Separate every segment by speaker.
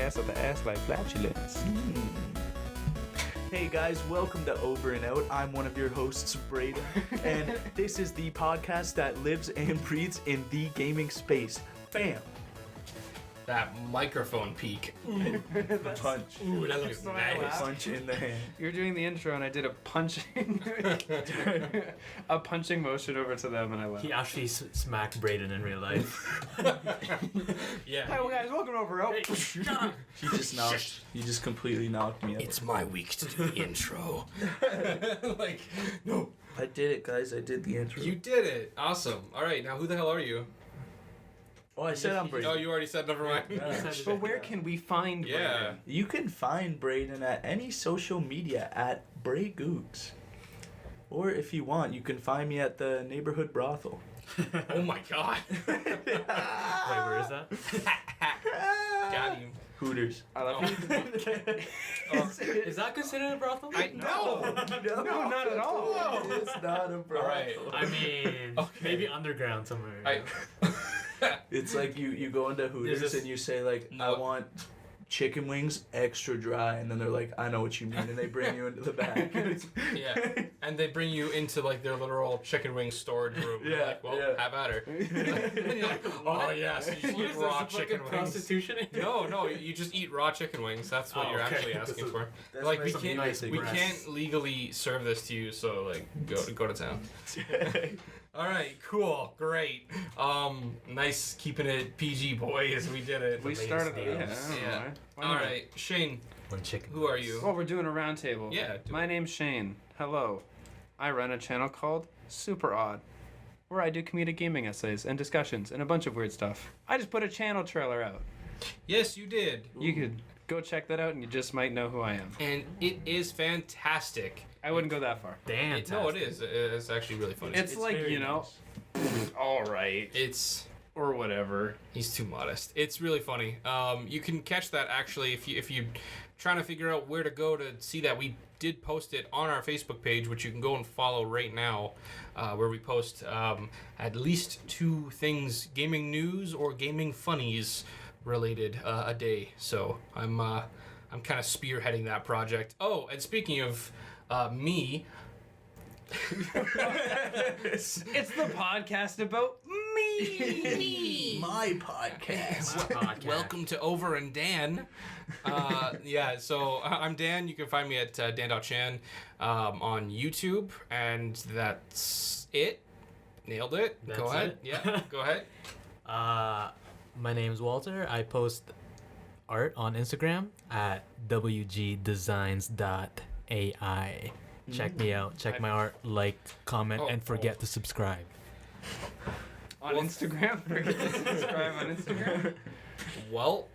Speaker 1: ass of the ass like flatulence. Hey guys, welcome to Over and Out. I'm one of your hosts, Braydon, and this is the podcast that lives and breathes in the gaming space. Bam!
Speaker 2: That microphone peak.
Speaker 1: Punch.
Speaker 2: Ooh, that looks nice.
Speaker 1: Punch in the hand.
Speaker 3: You were doing the intro and I did a punching motion over to them and I laughed.
Speaker 4: He actually smacked Braydon in real life.
Speaker 2: Yeah.
Speaker 3: Hi guys, welcome over. Oh.
Speaker 1: He just completely knocked me out.
Speaker 2: It's my week to do the intro. Like, no.
Speaker 1: I did it, guys. I did the intro.
Speaker 2: You did it. Awesome. All right, now who the hell are you?
Speaker 1: Oh, I said I'm Braydon.
Speaker 2: Oh, you already said, never mind.
Speaker 3: But where can we find
Speaker 2: Yeah.
Speaker 3: Braydon?
Speaker 1: You can find Braydon at any social media at BrayGoogz. Or if you want, you can find me at the neighborhood brothel.
Speaker 2: Oh my god.
Speaker 4: Wait, where is that?
Speaker 2: Got you.
Speaker 1: Hooters.
Speaker 3: I love you.
Speaker 4: Is that considered a brothel?
Speaker 2: No.
Speaker 3: No, not at all.
Speaker 1: It's not a brothel.
Speaker 2: All right.
Speaker 4: I mean, maybe underground somewhere.
Speaker 1: It's like you go into Hooters and you say like, I want chicken wings extra dry, and then they're like, I know what you mean, and they bring you into the back.
Speaker 2: Yeah, and they bring you into like their literal chicken wing storage room.
Speaker 1: Yeah,
Speaker 2: Like, well,
Speaker 1: yeah.
Speaker 2: have at her. And you're like, oh yes, you just
Speaker 4: What
Speaker 2: eat
Speaker 4: is
Speaker 2: raw
Speaker 4: this, like
Speaker 2: chicken
Speaker 4: a
Speaker 2: wings.
Speaker 4: prostitution?
Speaker 2: No, you just eat raw chicken wings. That's what
Speaker 4: Oh,
Speaker 2: you're
Speaker 4: okay.
Speaker 2: actually asking for.
Speaker 1: That's
Speaker 2: Like
Speaker 1: my
Speaker 2: we
Speaker 1: some
Speaker 2: can't,
Speaker 1: nice
Speaker 2: we
Speaker 1: breasts.
Speaker 2: can't legally serve this to you. So like, go to town. All right, cool, great. Nice keeping it PG, boys. We did it.
Speaker 3: We started.
Speaker 4: deals.
Speaker 3: Yeah. I don't know
Speaker 2: Yeah.
Speaker 3: why.
Speaker 2: All right, Shane,
Speaker 4: One chicken.
Speaker 2: who are you?
Speaker 3: Well, we're doing a round table.
Speaker 2: Yeah. do
Speaker 3: My name's Shane. Hello. I run a channel called SuperOdd, where I do comedic gaming essays and discussions and a bunch of weird stuff. I just put a channel trailer out.
Speaker 2: Yes, you did,
Speaker 3: You could go check that out and you just might know who I am.
Speaker 2: and it is fantastic.
Speaker 3: I wouldn't go that far.
Speaker 4: Damn.
Speaker 2: No, it is. It's actually really funny.
Speaker 3: It's like,
Speaker 1: very
Speaker 3: you know,
Speaker 1: nice.
Speaker 3: all right,
Speaker 2: It's
Speaker 3: or whatever.
Speaker 2: he's too modest. It's really funny. You can catch that actually if you're trying to figure out where to go to see that. We did post it on our Facebook page, which you can go and follow right now, where we post at least 2 things, gaming news or gaming funnies related a day. So I'm kind of spearheading that project. Oh, and speaking of me.
Speaker 3: It's the podcast about me.
Speaker 1: My podcast.
Speaker 4: Podcast.
Speaker 2: Welcome to Over and Dan. Yeah, so I'm Dan. You can find me at Dan.Chan on YouTube, and that's it. Nailed it. Go
Speaker 4: That's
Speaker 2: ahead.
Speaker 4: it?
Speaker 2: Yeah, go ahead.
Speaker 4: My name's Walter. I post art on Instagram at wgdesigns.ai. Check me out. Check my art. Like, comment, and forget to subscribe.
Speaker 3: On Instagram. Forget to subscribe on Instagram.
Speaker 2: Well,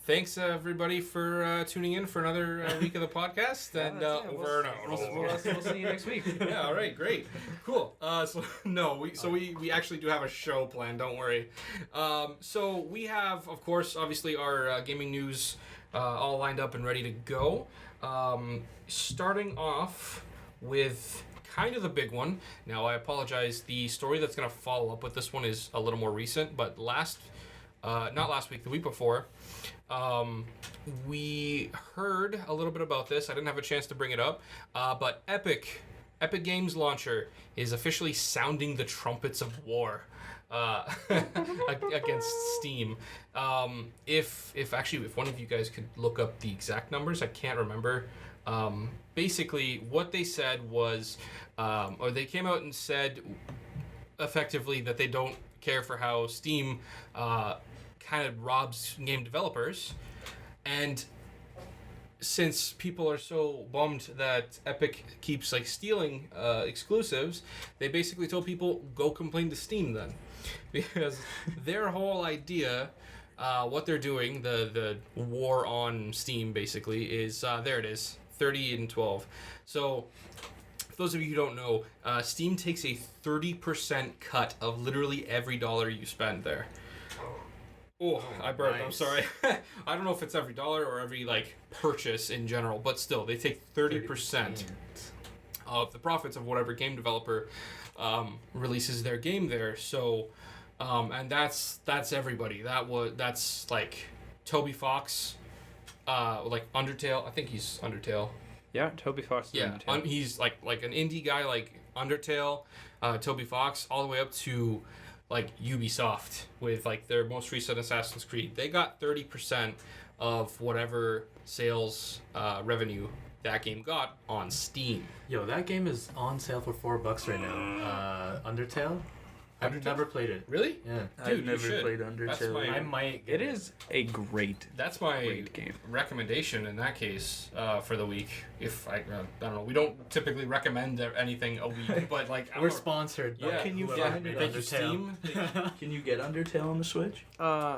Speaker 2: thanks everybody for tuning in for another week of the podcast. And over and out.
Speaker 3: We'll see you next week.
Speaker 2: Yeah, all right, great, cool. We actually do have a show planned. Don't worry. So we have, of course, obviously our gaming news all lined up and ready to go. Starting off with kind of the big one. Now, I apologize. The story that's going to follow up with this one is a little more recent, but not last week, the week before, we heard a little bit about this. I didn't have a chance to bring it up, but Epic Games launcher is officially sounding the trumpets of war against Steam. If one of you guys could look up the exact numbers, I can't remember. Basically, what they said was, or they came out and said effectively that they don't care for how Steam kind of robs game developers, and since people are so bummed that Epic keeps like stealing exclusives, they basically told people, go complain to Steam then, because their whole idea, what they're doing, the war on Steam basically is there it is, 30 and 12. So for those of you who don't know, Steam takes a 30% cut of literally every dollar you spend there. Oh, I burped. I'm sorry. I don't know if it's every dollar or every like purchase in general, but still, they take 30% of the profits of whatever game developer releases their game there. So, and that's everybody. That's like Toby Fox, like Undertale. I think he's Undertale.
Speaker 3: Yeah, Toby Fox.
Speaker 2: Yeah, he's like an indie guy like Undertale, Toby Fox, all the way up to like Ubisoft with like their most recent Assassin's Creed. They got 30% of whatever sales revenue that game got on Steam.
Speaker 4: Yo, that game is on sale for $4 right now. Undertale. I've never played it.
Speaker 2: Really?
Speaker 4: Yeah.
Speaker 1: I've never played Undertale.
Speaker 2: That's my-
Speaker 4: I might.
Speaker 3: It is a great.
Speaker 2: That's my
Speaker 3: Great game.
Speaker 2: recommendation in that case for the week. If I don't know, we don't typically recommend anything a week, but like
Speaker 4: We're sponsored. by
Speaker 2: Yeah,
Speaker 1: can you
Speaker 4: whoever
Speaker 1: find
Speaker 4: made
Speaker 1: it?
Speaker 2: Thank you,
Speaker 4: Undertale.
Speaker 2: Steam.
Speaker 1: Can you get Undertale on the Switch?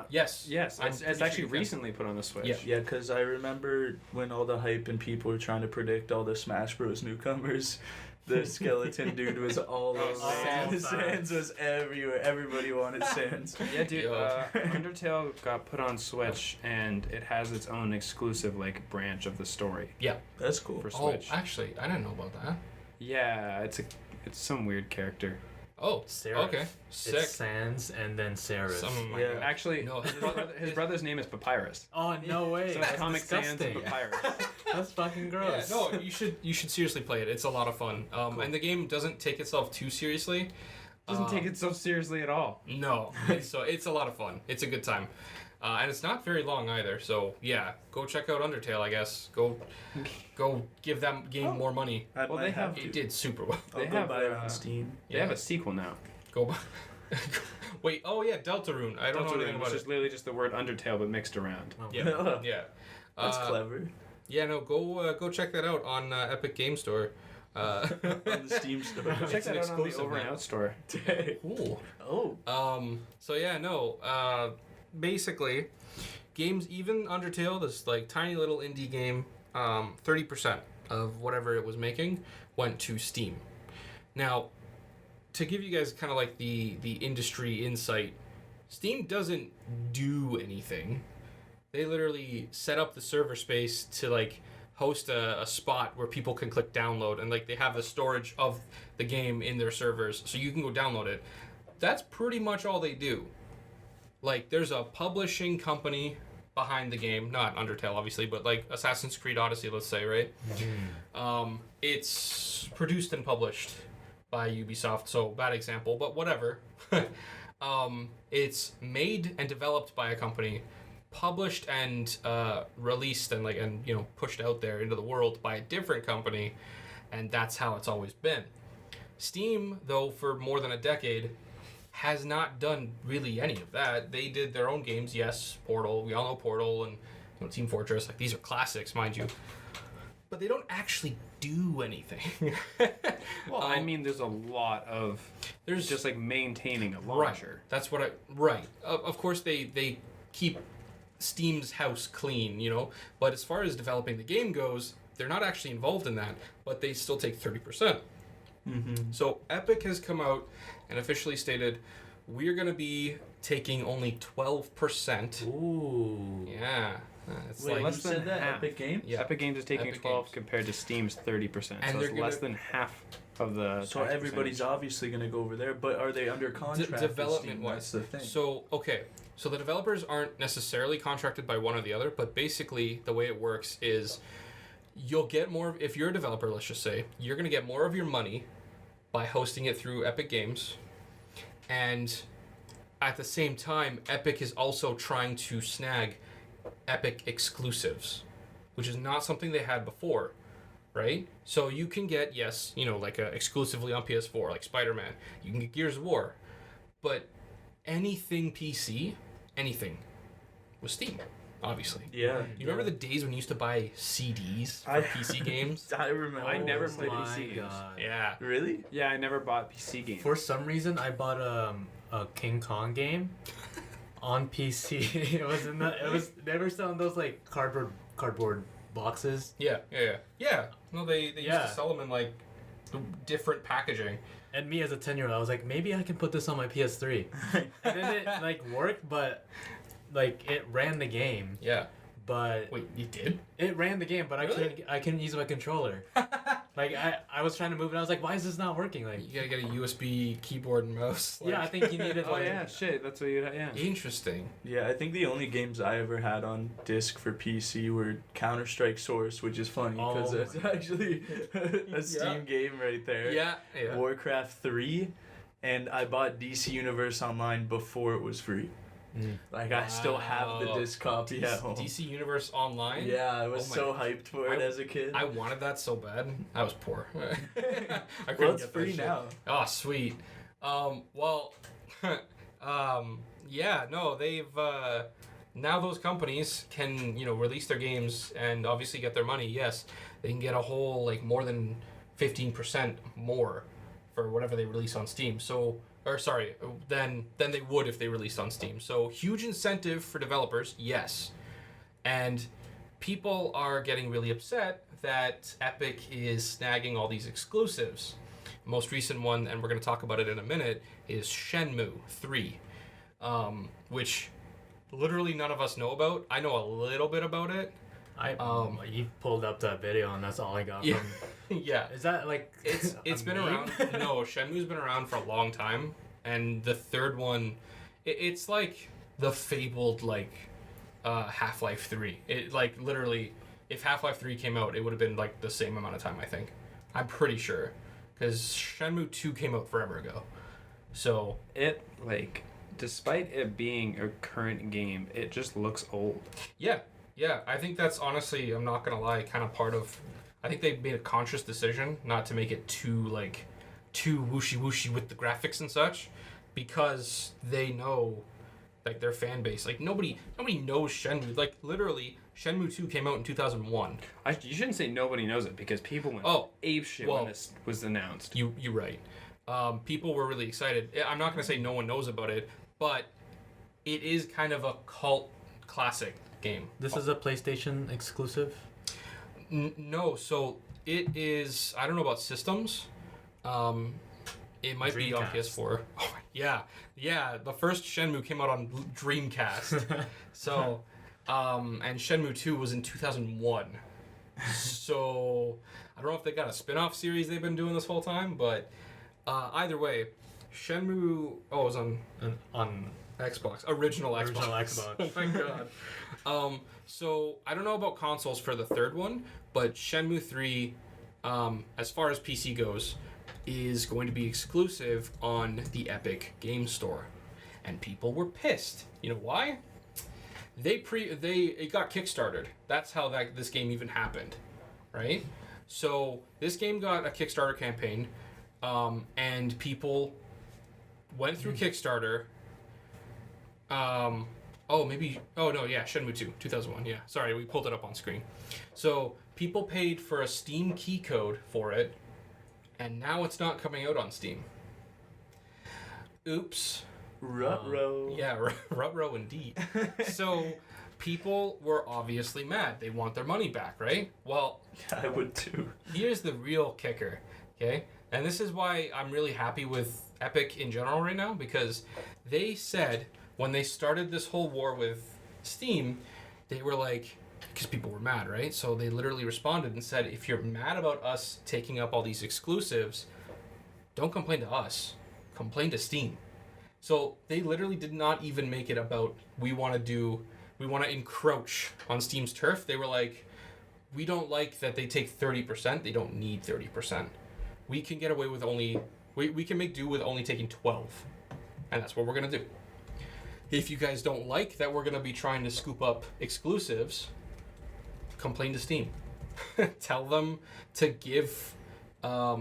Speaker 2: Yes.
Speaker 3: Yes,
Speaker 2: I'm
Speaker 3: it's
Speaker 2: pretty
Speaker 3: actually
Speaker 2: sure you can.
Speaker 3: recently put on the Switch.
Speaker 2: Yeah.
Speaker 1: Yeah, because I remember when all the hype and people were trying to predict all the Smash Bros. Newcomers, the skeleton dude was all over.
Speaker 2: Sans.
Speaker 1: Sans was everywhere. Everybody wanted Sans.
Speaker 3: Yeah, dude.
Speaker 2: Yo.
Speaker 3: Undertale got put on Switch, and it has its own exclusive like branch of the story
Speaker 1: That's cool.
Speaker 3: for
Speaker 2: Oh,
Speaker 3: Switch.
Speaker 2: actually, I didn't know about that.
Speaker 3: Yeah, it's some weird character.
Speaker 2: Oh,
Speaker 4: Seraph.
Speaker 2: okay, sick.
Speaker 4: It's Sans and then Seraph.
Speaker 2: Some
Speaker 1: Yeah.
Speaker 3: Actually,
Speaker 2: No.
Speaker 3: his brother's name is Papyrus.
Speaker 4: Oh no way!
Speaker 3: So it's
Speaker 4: That's
Speaker 3: Comic Sans and
Speaker 4: disgusting.
Speaker 3: Papyrus.
Speaker 4: That's fucking
Speaker 2: Yeah,
Speaker 4: gross.
Speaker 2: no, you should seriously play it. It's a lot of fun. And the game doesn't take itself too seriously.
Speaker 3: Doesn't take it so seriously at all.
Speaker 2: No, so it's a lot of fun. It's a good time, and it's not very long either. So yeah, go check out Undertale. I guess go give that game more money.
Speaker 1: I
Speaker 3: Well,
Speaker 1: might
Speaker 3: they
Speaker 1: have
Speaker 3: have-
Speaker 2: It did super well.
Speaker 1: I'll
Speaker 3: they
Speaker 1: go
Speaker 3: have,
Speaker 1: buy it on Steam.
Speaker 3: They have a sequel now.
Speaker 2: Go buy. Wait. Oh yeah, Deltarune. I don't know anything
Speaker 3: Deltarune,
Speaker 2: about
Speaker 3: which
Speaker 2: it.
Speaker 3: is literally just the word Undertale but mixed around.
Speaker 4: Oh.
Speaker 2: Yeah. Yeah.
Speaker 1: That's clever.
Speaker 2: Yeah. No. Go check that out on Epic Game Store.
Speaker 1: On the Steam store.
Speaker 2: It's
Speaker 3: Check that
Speaker 2: an
Speaker 3: out on the
Speaker 2: exclusive
Speaker 3: Over and
Speaker 2: now.
Speaker 3: Out store.
Speaker 2: Cool.
Speaker 1: Oh.
Speaker 2: So yeah, no. Basically, games, even Undertale, this like tiny little indie game, 30% of whatever it was making went to Steam. Now, to give you guys kind of like the industry insight, Steam doesn't do anything. They literally set up the server space to like host a spot where people can click download, and like they have the storage of the game in their servers so you can go download it. That's pretty much all they do. Like there's a publishing company behind the game, not Undertale obviously, but like Assassin's Creed Odyssey, let's say, right? It's produced and published by Ubisoft, so bad example, but whatever. It's made and developed by a company, published and released and pushed out there into the world by a different company, and that's how it's always been. Steam, though, for more than a decade, has not done really any of that. They did their own games, yes, Portal. We all know Portal and Team Fortress. Like these are classics, mind you, but they don't actually do anything.
Speaker 3: Well, I mean, there's a lot of
Speaker 2: there's
Speaker 3: just like maintaining a
Speaker 2: right.
Speaker 3: launcher.
Speaker 2: That's what Of course, they keep Steam's house clean, But as far as developing the game goes, they're not actually involved in that, but they still take 30%.
Speaker 1: Mm-hmm.
Speaker 2: So Epic has come out and officially stated, we're going to be taking only 12%.
Speaker 4: Ooh.
Speaker 2: Yeah. It's
Speaker 1: Wait,
Speaker 2: like,
Speaker 3: less
Speaker 1: you said
Speaker 3: than
Speaker 1: that?
Speaker 3: half.
Speaker 1: Epic Games?
Speaker 2: Yeah.
Speaker 3: Epic Games is taking
Speaker 2: Epic
Speaker 3: 12
Speaker 2: Games.
Speaker 3: compared to Steam's 30%.
Speaker 2: And
Speaker 3: So
Speaker 2: they're
Speaker 3: it's less
Speaker 2: gonna-
Speaker 3: than half of the.
Speaker 1: So
Speaker 3: tax
Speaker 1: everybody's
Speaker 3: percentage.
Speaker 1: obviously going to go over there, but are they under contract? with
Speaker 2: development
Speaker 1: Steam?
Speaker 2: wise.
Speaker 1: That's the thing.
Speaker 2: So, okay. So the developers aren't necessarily contracted by one or the other, but basically the way it works is you'll get more, if you're a developer, let's just say, you're going to get more of your money by hosting it through Epic Games. And at the same time, Epic is also trying to snag Epic exclusives, which is not something they had before, right? So you can get, yes, like exclusively on PS4, like Spider-Man. You can get Gears of War. But anything PC, anything, was Steam, obviously.
Speaker 1: Yeah.
Speaker 2: You remember the days when you used to buy CDs for PC games?
Speaker 1: I remember.
Speaker 3: I never
Speaker 4: Oh
Speaker 3: played
Speaker 4: my
Speaker 3: PC games.
Speaker 4: God.
Speaker 2: Yeah.
Speaker 1: Really?
Speaker 3: Yeah, I never bought PC games.
Speaker 4: For some reason, I bought a King Kong game on PC. They were selling those like cardboard boxes.
Speaker 2: Yeah. No, they used
Speaker 4: Yeah.
Speaker 2: to sell them in like different packaging.
Speaker 4: And me as a 10-year-old, I was like, maybe I can put this on my PS3. And then it like worked, but like it ran the game.
Speaker 2: Yeah.
Speaker 4: But
Speaker 2: Wait, you did?
Speaker 4: it ran the game, but
Speaker 2: Really?
Speaker 4: I couldn't use my controller. Like I was trying to move and I was like, why is this not working? Like
Speaker 2: You gotta get a USB keyboard and mouse.
Speaker 4: yeah, I think you needed
Speaker 3: Oh
Speaker 4: like
Speaker 3: yeah, shit. That's what you. Yeah.
Speaker 2: Interesting.
Speaker 1: Yeah, I think the only games I ever had on disc for PC were Counter-Strike Source, which is funny because
Speaker 4: Oh
Speaker 1: it's
Speaker 4: my
Speaker 1: actually a Steam game right there.
Speaker 2: Yeah.
Speaker 1: Warcraft 3, and I bought DC Universe Online before it was free. Like, I still have the
Speaker 2: Wow.
Speaker 1: disc copy at home.
Speaker 2: DC Universe Online.
Speaker 1: Yeah, I was
Speaker 2: Oh my
Speaker 1: so
Speaker 2: God.
Speaker 1: hyped for it as a kid.
Speaker 2: I wanted that so bad. I was poor. I
Speaker 1: Well,
Speaker 2: couldn't
Speaker 1: it's
Speaker 2: get that
Speaker 1: free
Speaker 2: shit.
Speaker 1: now.
Speaker 2: Oh, sweet. Well, yeah, no, they've now those companies can release their games and obviously get their money. Yes, they can get a whole like more than 15% more for whatever they release on Steam. So, or sorry, than they would if they released on Steam. So huge incentive for developers. Yes, and people are getting really upset that Epic is snagging all these exclusives. Most recent one, and we're going to talk about it in a minute, is Shenmue 3, which literally none of us know about. I know a little bit about it.
Speaker 4: you pulled up that video and that's all I got
Speaker 2: Yeah.
Speaker 4: from.
Speaker 2: Yeah,
Speaker 4: Is that like
Speaker 2: it's
Speaker 4: a
Speaker 2: been
Speaker 4: meme?
Speaker 2: around. No, Shenmue's been around for a long time, and the third one, it's like the fabled like Half-Life 3. It like literally, if Half-Life 3 came out, it would have been like the same amount of time. I think. I'm pretty sure, because Shenmue 2 came out forever ago. So
Speaker 3: It like, despite it being a current game, it just looks old.
Speaker 2: yeah, I think that's honestly, I'm not gonna lie, kind of part of. I think they made a conscious decision not to make it too whooshy with the graphics and such, because they know, like, their fan base. Like nobody knows Shenmue. Like literally, Shenmue 2 came out in 2001.
Speaker 3: You shouldn't say nobody knows it because people went ape shit
Speaker 2: well,
Speaker 3: when this was announced.
Speaker 2: You're right. People were really excited. I'm not gonna say no one knows about it, but it is kind of a cult classic game.
Speaker 4: This is a PlayStation exclusive.
Speaker 2: No, so it is. I don't know about systems. It might be on
Speaker 4: Dreamcast.
Speaker 2: PS4. Oh, yeah. The first Shenmue came out on Dreamcast. So, and Shenmue 2 was in 2001. So I don't know if they got a spin-off series they've been doing this whole time, but either way, Shenmue. Oh, it was on Xbox. Original Xbox. Oh my god. So I don't know about consoles for the third one, but Shenmue 3, as far as PC goes, is going to be exclusive on the Epic Game Store. And people were pissed. You know why? It got kickstarted. That's how this game even happened, right? So this game got a Kickstarter campaign, and people went through Kickstarter. Shenmue 2, 2001, yeah. Sorry, we pulled it up on screen. So, people paid for a Steam key code for it, and now it's not coming out on Steam. Oops.
Speaker 1: Ruh-roh.
Speaker 2: Yeah, ruh-roh indeed. So, people were obviously mad. They want their money back, right? Well,
Speaker 1: I would too.
Speaker 2: here's the real kicker, okay? And this is why I'm really happy with Epic in general right now, because they said, when they started this whole war with Steam, they were like, because people were mad, right? So they literally responded and said, if you're mad about us taking up all these exclusives, don't complain to us. Complain to Steam. So they literally did not even make it about, we want to encroach on Steam's turf. They were like, we don't like that they take 30%. They don't need 30%. We can get away with we can make do with only taking 12. And that's what we're going to do. If you guys don't like that we're going to be trying to scoop up exclusives, complain to Steam. Tell them to tell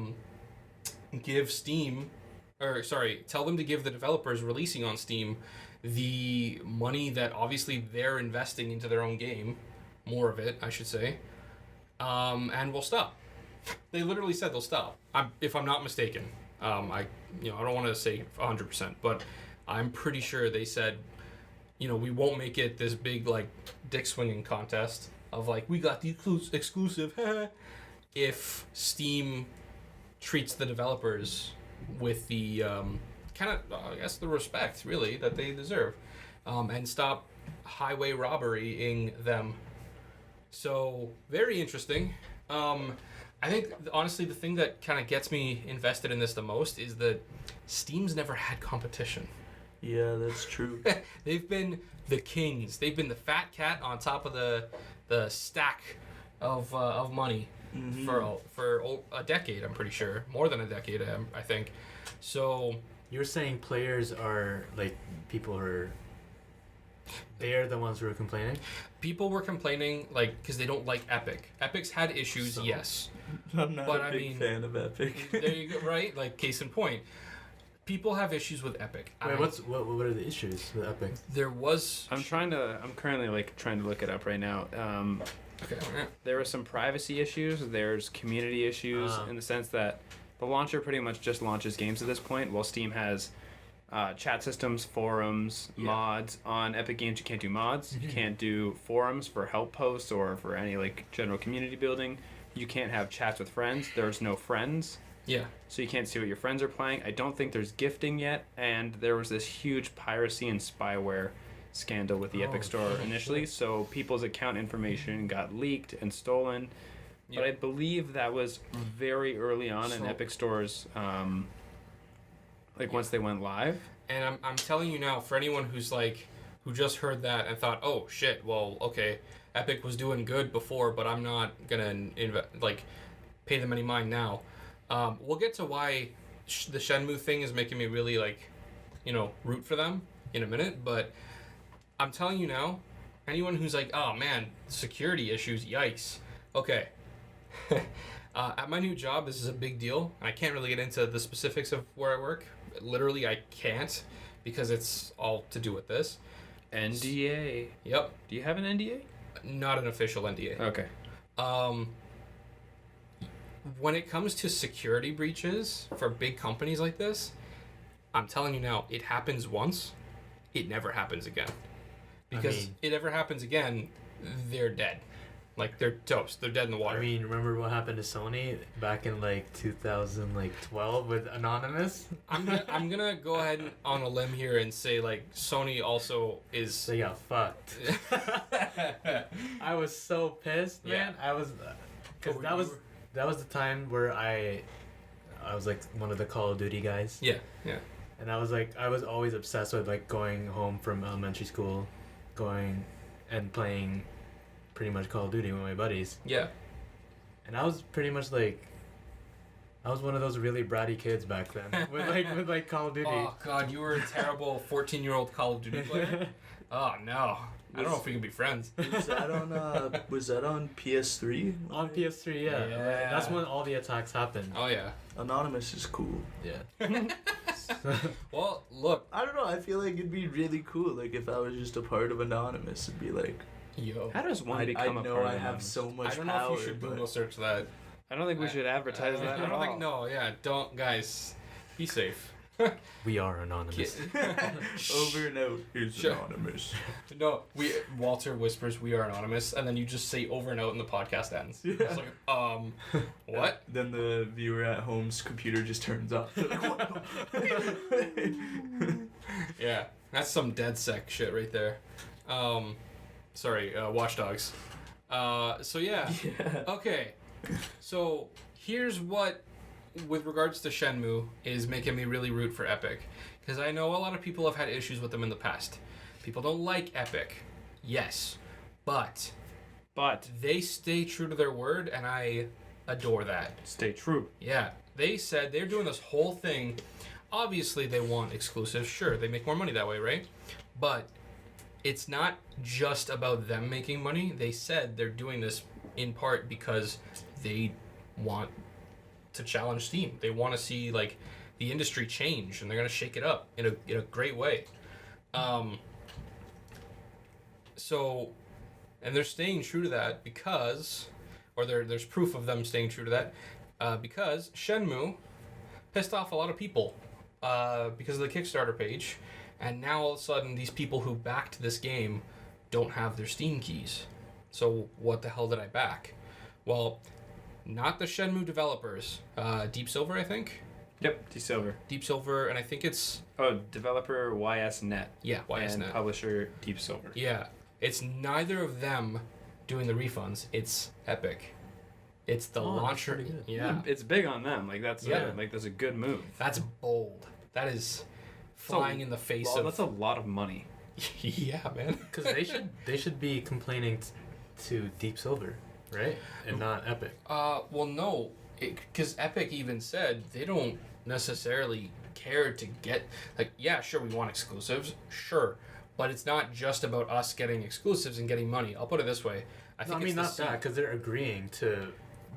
Speaker 2: them to give the developers releasing on Steam the money that obviously they're investing into their own game, more of it, I should say, and we'll stop. They literally said they'll stop. If I'm not mistaken. I don't want to say 100%, but I'm pretty sure they said, we won't make it this big like dick swinging contest of like, we got the exclusive if Steam treats the developers with the the respect really that they deserve, and stop highway robberying them. So very interesting. I think honestly the thing that kind of gets me invested in this the most is that Steam's never had competition.
Speaker 1: Yeah, that's true.
Speaker 2: They've been the kings. They've been the fat cat on top of the stack of money for a decade. I'm pretty sure, more than a decade. I think. So
Speaker 4: You're saying players are like people who are. They're the ones who are complaining.
Speaker 2: people were complaining like because they don't like Epic. Epic's had issues,
Speaker 1: So-
Speaker 2: yes.
Speaker 1: I'm not
Speaker 2: But
Speaker 1: a
Speaker 2: I
Speaker 1: big
Speaker 2: mean-
Speaker 1: fan of Epic.
Speaker 2: There you go. Right, like case in point. People have issues with Epic.
Speaker 4: Wait, what are the issues with Epic?
Speaker 2: There was.
Speaker 3: I'm currently like trying to look it up right now.
Speaker 2: Okay.
Speaker 3: There are some privacy issues. There's community issues in the sense that the launcher pretty much just launches games at this point, while Steam has chat systems, forums, mods. On Epic Games, you can't do mods. You can't do forums for help posts or for any like general community building. You can't have chats with friends. There's no friends.
Speaker 2: Yeah.
Speaker 3: So you can't see what your friends are playing. I don't think there's gifting yet, and there was this huge piracy and spyware scandal with the Epic Store initially, so people's account information got leaked and stolen. But I believe that was very early on in Epic Store's, once they went live.
Speaker 2: And I'm telling you now, for anyone who's like, who just heard that and thought, oh shit, well, okay, Epic was doing good before, but I'm not gonna pay them any mind now. We'll get to why the Shenmue thing is making me really root for them in a minute, but I'm telling you now, anyone who's like, oh man, security issues, yikes. Okay. At my new job, this is a big deal. I can't really get into the specifics of where I work. Literally, I can't because it's all to do with this.
Speaker 3: NDA.
Speaker 2: Yep.
Speaker 3: Do you have an NDA?
Speaker 2: Not an official NDA.
Speaker 3: Okay.
Speaker 2: When it comes to security breaches for big companies like this, I'm telling you now, it happens once, it never happens again. Because it ever happens again, they're dead. Like, they're toast. They're dead in the water.
Speaker 4: I mean, remember what happened to Sony back in 2012 with Anonymous?
Speaker 2: I'm gonna go ahead on a limb here and say Sony also is.
Speaker 4: They got fucked. I was so pissed, man. I was, because that was the time where I was one of the Call of Duty guys.
Speaker 2: Yeah.
Speaker 4: And I was always obsessed with going home from elementary school, going and playing pretty much Call of Duty with my buddies.
Speaker 2: Yeah.
Speaker 4: And I was pretty much I was one of those really bratty kids back then with Call of Duty.
Speaker 2: Oh god, you were a terrible 14-year-old Call of Duty player. Oh no. I don't know if we can be friends.
Speaker 1: Was that on PS3?
Speaker 4: On PS3, yeah. That's when all the attacks happened.
Speaker 2: Oh yeah.
Speaker 1: Anonymous is cool.
Speaker 4: Yeah.
Speaker 2: Well, look.
Speaker 1: I don't know. I feel like it'd be really cool. If I was just a part of Anonymous, it'd be like,
Speaker 2: Yo.
Speaker 3: How does one
Speaker 1: I
Speaker 3: become a
Speaker 1: know
Speaker 3: part
Speaker 1: I
Speaker 3: of
Speaker 1: have
Speaker 3: Anonymous?
Speaker 1: so much
Speaker 2: I don't
Speaker 1: power.
Speaker 2: know if you should Google search that.
Speaker 3: I don't think we should advertise that
Speaker 2: I
Speaker 3: at
Speaker 2: don't think.
Speaker 3: all.
Speaker 2: No, yeah, don't, guys. Be safe.
Speaker 4: We are anonymous.
Speaker 1: Over and out. It's
Speaker 2: Sure.
Speaker 1: Anonymous.
Speaker 2: No, Walter whispers we are anonymous, and then you just say over and out, and the podcast ends.
Speaker 1: Yeah.
Speaker 2: It's like, what?
Speaker 1: Then the viewer at home's computer just turns off. They're like, what?
Speaker 2: Yeah, that's some DedSec shit right there. Sorry, Watch Dogs. So yeah. Okay. So here's what, with regards to Shenmue, is making me really root for Epic, because I know a lot of people have had issues with them in the past. People don't like Epic, yes, but they stay true to their word, and I adore that.
Speaker 3: Stay true.
Speaker 2: Yeah, they said they're doing this whole thing. Obviously, they want exclusives. Sure, they make more money that way, right? But it's not just about them making money. They said they're doing this in part because they want to challenge Steam. They want to see the industry change, and they're gonna shake it up in a great way. So, and they're staying true to that because, or there's proof of them staying true to that, because Shenmue pissed off a lot of people because of the Kickstarter page, and now all of a sudden these people who backed this game don't have their Steam keys. So what the hell did I back? Well, not the Shenmue developers. Deep Silver, I think.
Speaker 3: Yep, T-Silver.
Speaker 2: Deep Silver, and I think it's...
Speaker 3: Oh, developer YSNet.
Speaker 2: Yeah, YSNet.
Speaker 3: And publisher Deep Silver.
Speaker 2: Yeah. It's neither of them doing the refunds. It's Epic. It's the launcher.
Speaker 4: That's pretty good.
Speaker 2: Yeah,
Speaker 3: It's big on them. Like that's that's a good move.
Speaker 2: that's bold. That is flying in the face
Speaker 3: Well,
Speaker 2: of.
Speaker 3: that's a lot of money.
Speaker 2: Yeah, man.
Speaker 4: Because they should be complaining to Deep Silver, right? And not Epic.
Speaker 2: Well, no, because Epic even said they don't necessarily care to get like, yeah, sure, we want exclusives, sure, but it's not just about us getting exclusives and getting money. I'll put it this way.
Speaker 4: I mean, not that, because they're agreeing to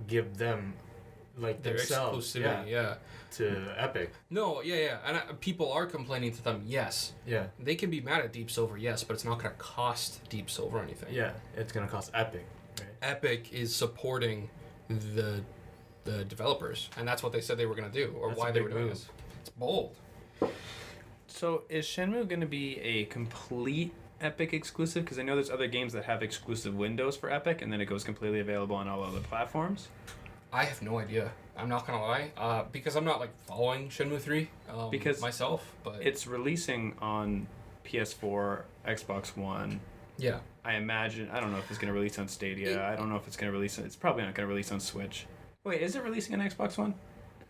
Speaker 4: give them, like,
Speaker 2: their
Speaker 4: themselves,
Speaker 2: exclusivity,
Speaker 4: to Epic.
Speaker 2: No, and people are complaining to them. Yes,
Speaker 4: Yeah.
Speaker 2: they can be mad at Deep Silver, yes, but it's not going to cost Deep Silver anything.
Speaker 4: Yeah, it's gonna cost Epic, right?
Speaker 2: Epic is supporting the developers, and that's what they said they were going to do, or
Speaker 4: That's
Speaker 2: why
Speaker 4: a
Speaker 2: they
Speaker 4: big
Speaker 2: were doing
Speaker 4: move.
Speaker 2: this. It's bold.
Speaker 3: So is Shenmue going to be a complete Epic exclusive? Because I know there's other games that have exclusive windows for Epic, and then it goes completely available on all other platforms.
Speaker 2: I have no idea. I'm not gonna lie, because I'm not like following Shenmue 3
Speaker 3: Because
Speaker 2: myself, but
Speaker 3: It's releasing on PS4, Xbox One.
Speaker 2: yeah,
Speaker 3: I imagine. I don't know if it's going to release on Stadia. I don't know if it's going to release. It's probably not going to release on Switch. Wait, is it releasing on Xbox One?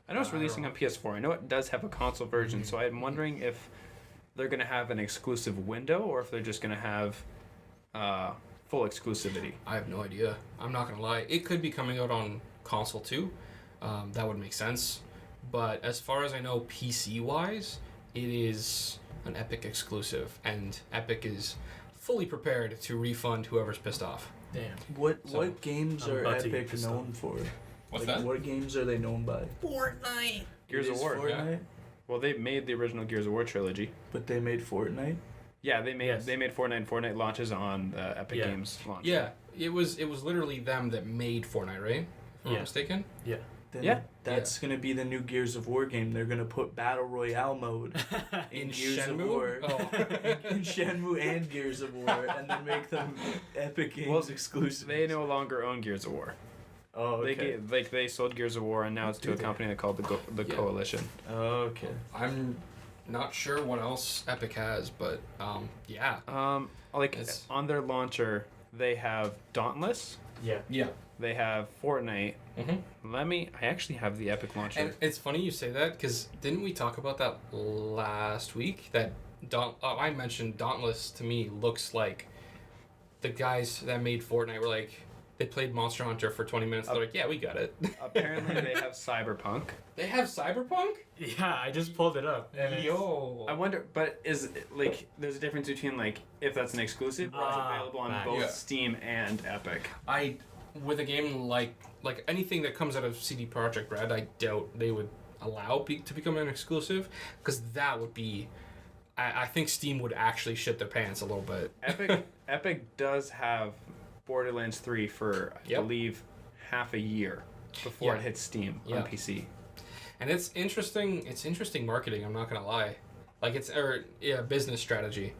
Speaker 3: I know it's
Speaker 2: I don't
Speaker 3: releasing
Speaker 2: know.
Speaker 3: on PS4. I know it does have a console version. So I'm wondering if they're going to have an exclusive window or if they're just going to have full exclusivity.
Speaker 2: I have no idea. I'm not gonna lie. It could be coming out on console too. That would make sense. But as far as I know, PC wise, it is an Epic exclusive, and Epic is fully prepared to refund whoever's pissed off.
Speaker 4: Damn.
Speaker 1: What games
Speaker 4: I'm
Speaker 1: are
Speaker 4: about to get
Speaker 1: Epic
Speaker 4: pissed
Speaker 1: known
Speaker 4: off.
Speaker 1: for?
Speaker 2: What's
Speaker 1: Like,
Speaker 2: that?
Speaker 1: what games are they known by?
Speaker 2: Fortnite.
Speaker 3: Gears
Speaker 1: It
Speaker 3: of
Speaker 1: is
Speaker 3: War.
Speaker 1: Fortnite,
Speaker 3: Well, they made the original Gears of War trilogy.
Speaker 1: but they made Fortnite.
Speaker 3: Yeah, they made
Speaker 4: Yes.
Speaker 3: Fortnite. And Fortnite launches on the Epic
Speaker 4: Yeah.
Speaker 3: Games launch.
Speaker 2: Yeah, it was literally them that made Fortnite, right? If I'm not
Speaker 4: Yeah.
Speaker 2: mistaken.
Speaker 4: Yeah.
Speaker 1: Then
Speaker 3: Yeah.
Speaker 1: that's gonna be the new Gears of War game. They're gonna put Battle Royale mode in Gears
Speaker 2: Shenmue?
Speaker 1: of War,
Speaker 2: Oh.
Speaker 1: in Shenmue and Gears of War, and then make them Epic Games
Speaker 3: Well,
Speaker 1: exclusive.
Speaker 3: They no longer own Gears of War.
Speaker 1: Oh, okay.
Speaker 3: They sold Gears of War and now it's to a company called the
Speaker 2: Yeah.
Speaker 3: Coalition.
Speaker 1: Okay.
Speaker 2: I'm not sure what else Epic has, but yeah.
Speaker 3: Like
Speaker 2: It's-
Speaker 3: on their launcher, they have Dauntless.
Speaker 4: Yeah.
Speaker 2: Yeah.
Speaker 3: They have Fortnite.
Speaker 2: Mm-hmm.
Speaker 3: I actually have the Epic launcher.
Speaker 2: And it's funny you say that, because didn't we talk about that last week? That I mentioned Dauntless to me looks like the guys that made Fortnite were like, they played Monster Hunter for 20 minutes. They're like, yeah, we got it.
Speaker 3: Apparently, they have Cyberpunk.
Speaker 2: They have Cyberpunk?
Speaker 4: Yeah, I just pulled it up. And it's-
Speaker 2: Yo.
Speaker 3: I wonder, but is like there's a difference between like if that's an exclusive or it's available on
Speaker 4: right.
Speaker 3: both
Speaker 2: Yeah.
Speaker 3: Steam and Epic.
Speaker 2: With a game like anything that comes out of CD Projekt Red, I doubt they would allow to become an exclusive, because that would be. I think Steam would actually shit their pants a little bit.
Speaker 3: Epic does have Borderlands 3 for I
Speaker 2: Yep.
Speaker 3: believe half a year before
Speaker 2: Yeah.
Speaker 3: it hits Steam
Speaker 2: Yeah.
Speaker 3: on PC.
Speaker 2: And it's interesting. It's interesting marketing. I'm not gonna lie, like it's business strategy,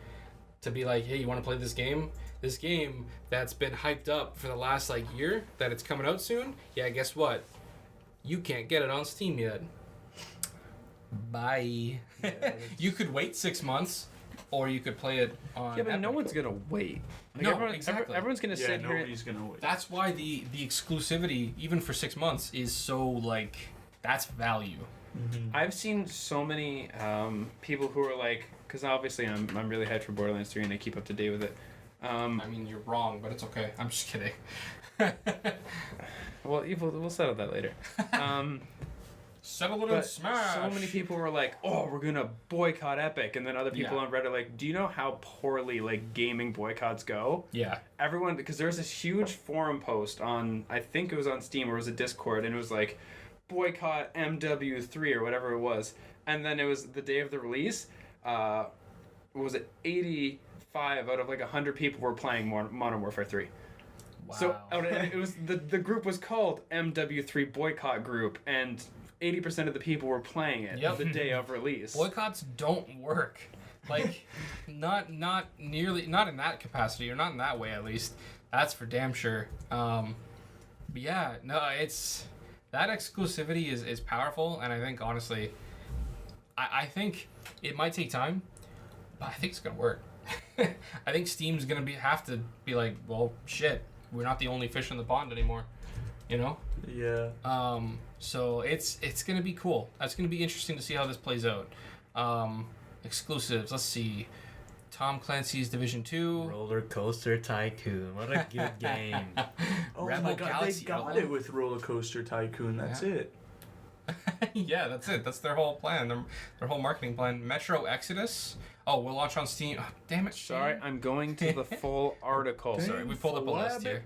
Speaker 2: to be like, hey, you want to play this game? This game that's been hyped up for the last like year that it's coming out soon. Yeah, guess what? You can't get it on Steam yet. Bye. You could wait 6 months, or you could play it on.
Speaker 3: Yeah, but no
Speaker 2: Epic.
Speaker 3: one's gonna wait. Like,
Speaker 2: No, exactly.
Speaker 3: Everyone's gonna
Speaker 1: Yeah,
Speaker 3: sit here.
Speaker 1: nobody's gonna wait.
Speaker 2: That's why the exclusivity, even for 6 months, is so like that's value.
Speaker 3: I've seen so many people who are like, because obviously I'm really hyped for Borderlands 3 and I keep up to date with it.
Speaker 2: I mean, you're wrong, but it's okay. I'm just kidding.
Speaker 3: Well, we'll settle that later.
Speaker 2: Settle it in
Speaker 3: But
Speaker 2: Smash.
Speaker 3: so many people were like, "Oh, we're gonna boycott Epic," and then other people
Speaker 2: Yeah.
Speaker 3: on Reddit are like, "Do you know how poorly like gaming boycotts go?"
Speaker 2: Yeah.
Speaker 3: Everyone, because there was this huge forum post on, I think it was on Steam or it was a Discord, and it was like, boycott MW3 or whatever it was, and then it was the day of the release. What was it? 85 out of like 100 people were playing Modern Warfare 3.
Speaker 2: Wow.
Speaker 3: So it was the group was called MW3 Boycott Group, and 80% of the people were playing it
Speaker 2: Yep.
Speaker 3: the day of release.
Speaker 2: Boycotts don't work. Like, not nearly, not in that capacity, or not in that way at least. That's for damn sure. But yeah, no, it's that exclusivity is powerful, and I think honestly, I think it might take time, but I think it's gonna work. I think Steam's gonna have to be like, well, shit, we're not the only fish in the pond anymore. You know.
Speaker 1: Yeah.
Speaker 2: So it's gonna be cool. That's gonna be interesting to see how this plays out. Exclusives. Let's see. Tom Clancy's Division 2.
Speaker 4: Roller Coaster Tycoon. What a good game.
Speaker 1: Oh
Speaker 2: Rebel
Speaker 1: my God,
Speaker 2: Galaxy
Speaker 1: they got
Speaker 2: Outlaw?
Speaker 1: it with Roller Coaster Tycoon. That's it.
Speaker 2: Yeah, that's it. That's their whole plan. Their whole marketing plan. Metro Exodus. Oh, we'll launch on Steam. Oh, damn it.
Speaker 3: Sorry, I'm going to the full article.
Speaker 2: Sorry, we pulled up a list here.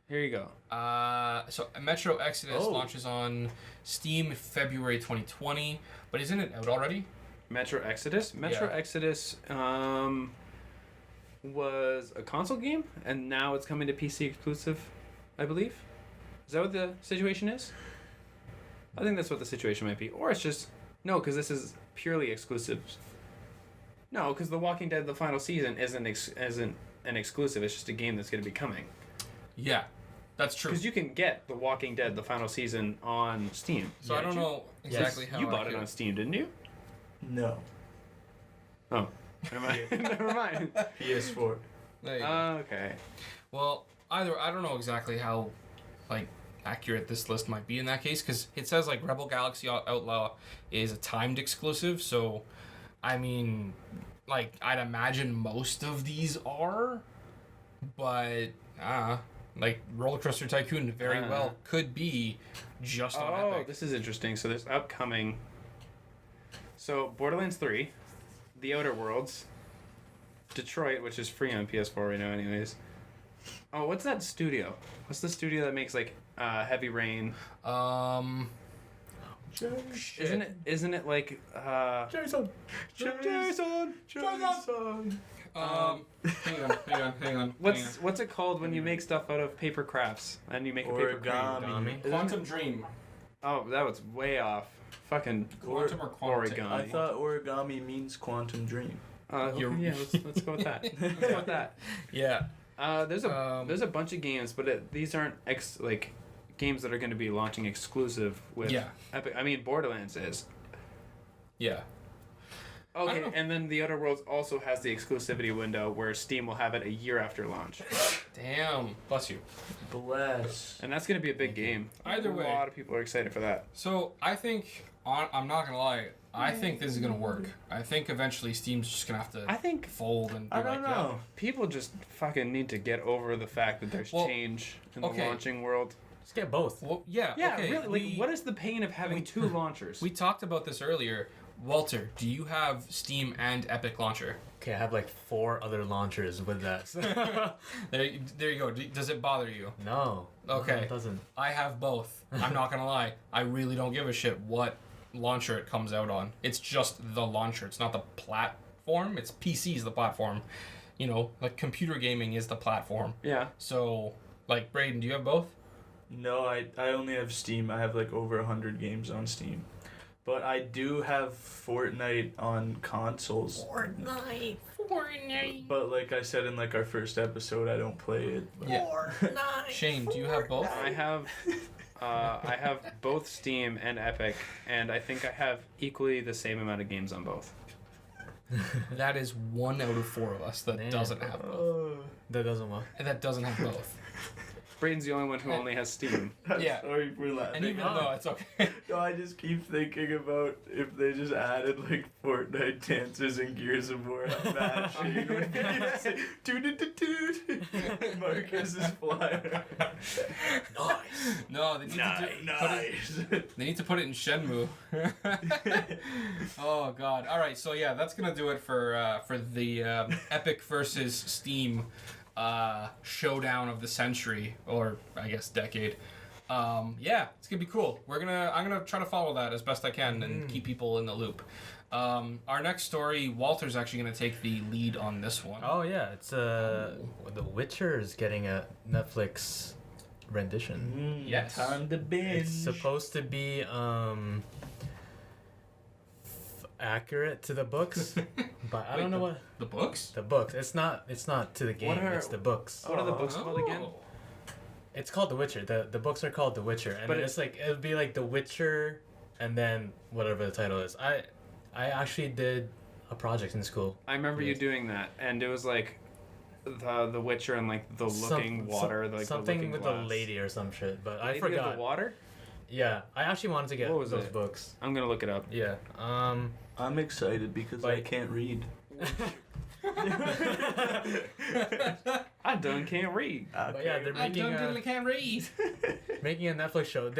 Speaker 3: Here you go.
Speaker 2: So Metro Exodus launches on Steam February 2020, but isn't it out already?
Speaker 3: Metro Exodus. Metro Exodus was a console game, and now it's coming to PC exclusive, I believe. Is that what the situation is? I think that's what the situation might be. Or it's just... No, because this is purely exclusives. No, because The Walking Dead, the final season, isn't an exclusive. It's just a game that's going to be coming.
Speaker 2: Yeah, that's true.
Speaker 3: Because you can get The Walking Dead, the final season, on Steam.
Speaker 2: So I don't know exactly how
Speaker 3: You bought it on Steam, didn't you?
Speaker 1: No.
Speaker 3: Oh. Never mind. Never mind.
Speaker 1: PS4.
Speaker 2: There you go.
Speaker 3: Okay.
Speaker 2: Well, I don't know exactly how, like, accurate this list might be in that case, because it says, like, Rebel Galaxy Outlaw is a timed exclusive, so, I mean, like, I'd imagine most of these are, but, like, Roller Coaster Tycoon very well could be just on
Speaker 3: Oh,
Speaker 2: Epic.
Speaker 3: this is interesting. So there's upcoming... So, Borderlands 3, The Outer Worlds, Detroit, which is free on PS4 right now anyways. Oh, what's that studio? What's the studio that makes, like, Heavy Rain?
Speaker 2: Shit.
Speaker 3: Isn't it like,
Speaker 1: Jason.
Speaker 2: Hang on.
Speaker 3: What's it called when you make stuff out of paper crafts and you make a paper crane?
Speaker 1: Origami.
Speaker 2: Quantum Dream.
Speaker 3: Oh, that was way off. Fucking
Speaker 2: Quantum or Quantum?
Speaker 3: origami.
Speaker 1: I thought origami means quantum dream.
Speaker 3: Yeah, let's go with that. Let's go with that.
Speaker 2: Yeah.
Speaker 3: There's a bunch of games, but these aren't games that are going to be launching exclusive with Epic. I mean, Borderlands is.
Speaker 2: Yeah.
Speaker 3: Okay, and then The Outer Worlds also has the exclusivity window where Steam will have it a year after launch.
Speaker 2: Damn. Bless you.
Speaker 1: Bless.
Speaker 3: And that's going to be a big game.
Speaker 2: Either way.
Speaker 3: A lot of people are excited for that.
Speaker 2: So I think, I'm not gonna lie, I think this is gonna work. I think eventually Steam's just gonna have to
Speaker 3: I think
Speaker 2: fold and be
Speaker 1: I don't
Speaker 2: like,
Speaker 1: know.
Speaker 3: people just fucking need to get over the fact that there's change in the launching world.
Speaker 4: Let's get both.
Speaker 2: Well, yeah, okay.
Speaker 3: Really. Like, what is the pain of having two launchers?
Speaker 2: We talked about this earlier. Walter, do you have Steam and Epic Launcher?
Speaker 4: Okay, I have like 4 other launchers with that.
Speaker 2: There you go. Does it bother you?
Speaker 4: No.
Speaker 2: Okay.
Speaker 4: No, it doesn't.
Speaker 2: I have both. I'm not gonna lie. I really don't give a shit what launcher it comes out on. It's just the launcher. It's not the platform. It's PC is the platform. You know, like computer gaming is the platform.
Speaker 3: Yeah.
Speaker 2: So, like, Braydon, do you have both?
Speaker 1: No, I only have Steam. I have like over 100 games on Steam. But I do have Fortnite on consoles.
Speaker 2: Fortnite.
Speaker 1: But like I said in like our first episode, I don't play it.
Speaker 2: Yeah. Shane, do you have both?
Speaker 3: I have both Steam and Epic, and I think I have equally the same amount of games on both.
Speaker 2: That is 1 out of 4 of us that doesn't have both.
Speaker 4: That doesn't work.
Speaker 2: And that doesn't have both.
Speaker 3: Braden's the only one who only has Steam.
Speaker 1: I'm
Speaker 2: Yeah.
Speaker 1: sorry for laughing.
Speaker 2: And even though it's okay.
Speaker 1: No, I just keep thinking about if they just added like Fortnite dances and Gears of War, how mad Shane would be. Toot. Marcus is flying.
Speaker 4: Nice.
Speaker 2: No, they need they need to put it in Shenmue. Oh God! All right, so yeah, that's gonna do it for the Epic versus Steam showdown of the century, or I guess decade. Yeah, it's gonna be cool. I'm gonna try to follow that as best I can and keep people in the loop. Our next story, Walter's actually gonna take the lead on this one.
Speaker 4: Oh yeah, it's The Witcher is getting a Netflix rendition.
Speaker 2: Yes.
Speaker 1: Time to binge.
Speaker 4: It's supposed to be accurate to the books, but I don't know what
Speaker 2: The books.
Speaker 4: the books. It's not to the game. It's the books.
Speaker 3: What are the books called again?
Speaker 2: Oh.
Speaker 4: It's called The Witcher. The books are called The Witcher, and
Speaker 3: But
Speaker 4: it's like it'll be like The Witcher, and then whatever the title is. I actually did a project in school.
Speaker 3: I remember you doing that, and it was like the Witcher and like the looking water, like
Speaker 4: something
Speaker 3: the looking
Speaker 4: with
Speaker 3: glass.
Speaker 4: the lady or some shit, but I
Speaker 3: Lady of
Speaker 4: forgot.
Speaker 3: the water.
Speaker 4: Yeah, I actually wanted to get
Speaker 3: What was
Speaker 4: those
Speaker 3: it?
Speaker 4: books.
Speaker 3: I'm gonna look it up.
Speaker 4: Yeah.
Speaker 1: I'm excited because I can't read.
Speaker 3: I done can't read.
Speaker 4: But yeah, they're
Speaker 2: can't read.
Speaker 4: making a Netflix show.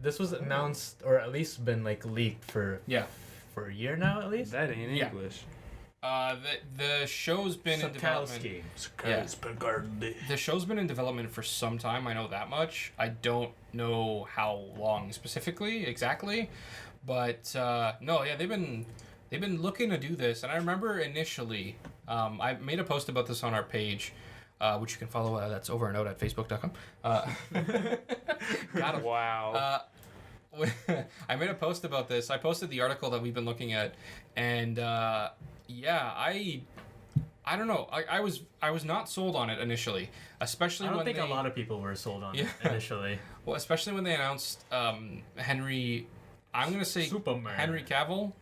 Speaker 4: This was announced or at least been like leaked for a year now at least.
Speaker 3: That ain't
Speaker 2: Yeah.
Speaker 3: English.
Speaker 2: The show's been in development. The show's been in development for some time. I know that much. I don't know how long specifically, exactly, but no, yeah, they've been looking to do this. And I remember initially, I made a post about this on our page, which you can follow. That's over and out at facebook.com. Got it.
Speaker 3: Wow.
Speaker 2: I made a post about this. I posted the article that we've been looking at, and yeah, I don't know. I was not sold on it initially, especially
Speaker 4: I don't
Speaker 2: when
Speaker 4: think a lot of people were sold on it
Speaker 2: Yeah.
Speaker 4: initially.
Speaker 2: Well, especially when they announced Henry. I'm gonna say
Speaker 4: Superman.
Speaker 2: Henry Cavill,